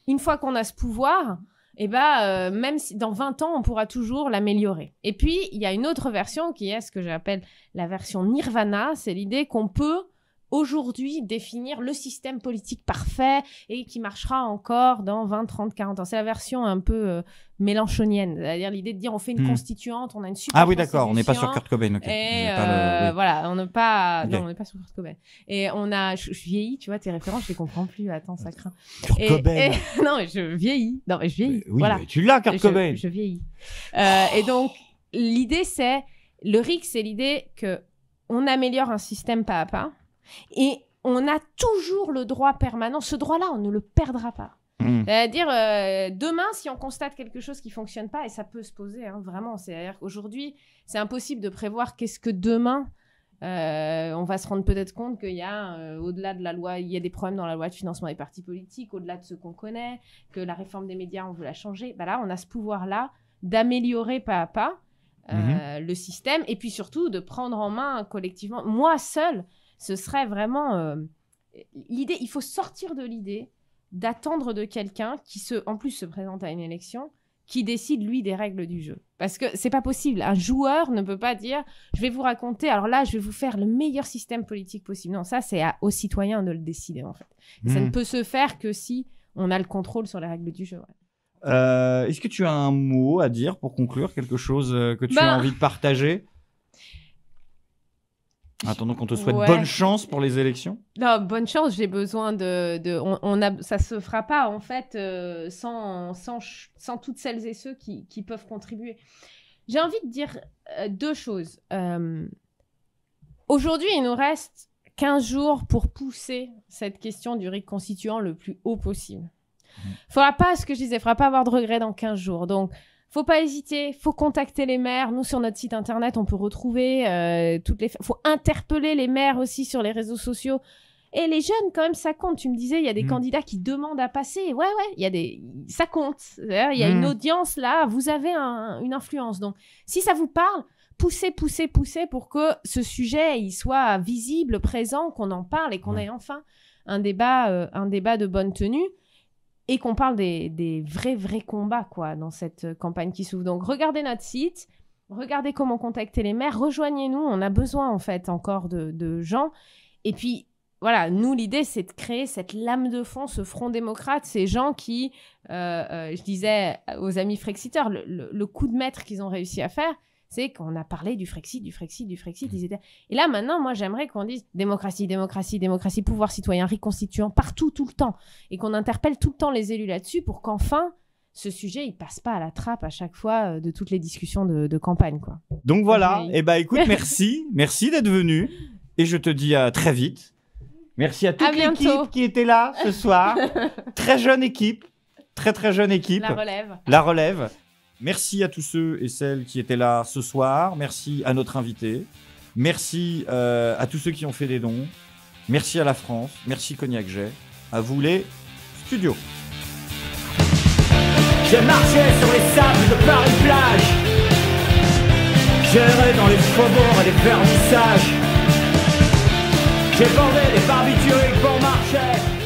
Speaker 2: une fois qu'on a ce pouvoir, même si dans 20 ans, on pourra toujours l'améliorer. Et puis, il y a une autre version qui est ce que j'appelle la version nirvana. C'est l'idée qu'on peut aujourd'hui définir le système politique parfait et qui marchera encore dans 20, 30, 40 ans. C'est la version un peu mélanchonienne, c'est-à-dire l'idée de dire on fait une constituante, on a une super
Speaker 1: Ah oui, d'accord, on n'est pas sur Kurt Cobain. Okay.
Speaker 2: Et
Speaker 1: oui.
Speaker 2: voilà, on n'est pas, okay. Non, on n'est pas sur Kurt Cobain. Et on a, je vieillis, tu vois, tes références, je les comprends plus. Attends, ça craint.
Speaker 1: Kurt Cobain.
Speaker 2: Non, mais je vieillis. Non, mais je vieillis.
Speaker 1: Oui,
Speaker 2: voilà.
Speaker 1: Mais tu l'as, Kurt Cobain.
Speaker 2: Je vieillis. Et donc, l'idée, c'est, le RIC, c'est l'idée que on améliore un système pas à pas et on a toujours le droit permanent. Ce droit-là, on ne le perdra pas. C'est-à-dire, demain, si on constate quelque chose qui ne fonctionne pas, et ça peut se poser, hein, vraiment, c'est-à-dire qu'aujourd'hui, c'est impossible de prévoir qu'est-ce que demain, on va se rendre peut-être compte qu'il y a, au-delà de la loi, il y a des problèmes dans la loi de financement des partis politiques, au-delà de ce qu'on connaît, que la réforme des médias, on veut la changer. Bah là, on a ce pouvoir-là d'améliorer pas à pas le système, et puis surtout de prendre en main collectivement. Moi, seule, ce serait vraiment... l'idée, il faut sortir de l'idée d'attendre de quelqu'un qui en plus se présente à une élection, qui décide lui des règles du jeu. Parce que c'est pas possible. Un joueur ne peut pas dire je vais vous raconter, alors là je vais vous faire le meilleur système politique possible. Non, ça c'est aux citoyens de le décider en fait. Ça ne peut se faire que si on a le contrôle sur les règles du jeu. Ouais.
Speaker 1: Est-ce que tu as un mot à dire pour conclure, quelque chose que tu as envie de partager? Attendons qu'on te souhaite bonne chance pour les élections.
Speaker 2: Non, bonne chance, j'ai besoin ça se fera pas en fait sans toutes celles et ceux qui peuvent contribuer. J'ai envie de dire deux choses. Aujourd'hui, il nous reste 15 jours pour pousser cette question du RIC constituant le plus haut possible. Faudra pas, ce que je disais, faudra pas avoir de regrets dans 15 jours. Donc, faut pas hésiter, faut contacter les maires. Nous, sur notre site internet, on peut retrouver faut interpeller les maires aussi sur les réseaux sociaux. Et les jeunes, quand même, ça compte. Tu me disais, il y a des candidats qui demandent à passer. Ouais, ça compte. Il y a une audience là, vous avez une influence. Donc, si ça vous parle, poussez pour que ce sujet, il soit visible, présent, qu'on en parle et qu'on ait enfin un débat de bonne tenue. Et qu'on parle des vrais combats, quoi, dans cette campagne qui s'ouvre. Donc, regardez notre site, regardez comment contacter les maires, rejoignez-nous, on a besoin, en fait, encore de gens. Et puis, voilà, nous, l'idée, c'est de créer cette lame de fond, ce front démocrate, ces gens qui, je disais aux amis Frexiteurs, le coup de maître qu'ils ont réussi à faire, c'est qu'on a parlé du Frexit. Ils étaient... Et là, maintenant, moi, j'aimerais qu'on dise démocratie, pouvoir citoyen, RIC constituant, partout, tout le temps. Et qu'on interpelle tout le temps les élus là-dessus pour qu'enfin, ce sujet, il passe pas à la trappe à chaque fois de toutes les discussions de campagne, quoi.
Speaker 1: Donc voilà. Et écoute, merci. Merci d'être venu. Et je te dis à très vite. Merci à toute l'équipe qui était là ce soir. Très jeune équipe. Très jeune équipe. La relève. Merci à tous ceux et celles qui étaient là ce soir. Merci à notre invité. Merci à tous ceux qui ont fait des dons. Merci à la France. Merci Cognac Jet. À vous les studios.
Speaker 4: J'ai marché sur les sables de Paris-Plage. J'ai erré dans les faubourgs et les vernissages. J'ai bordé des barbituriques pour marcher.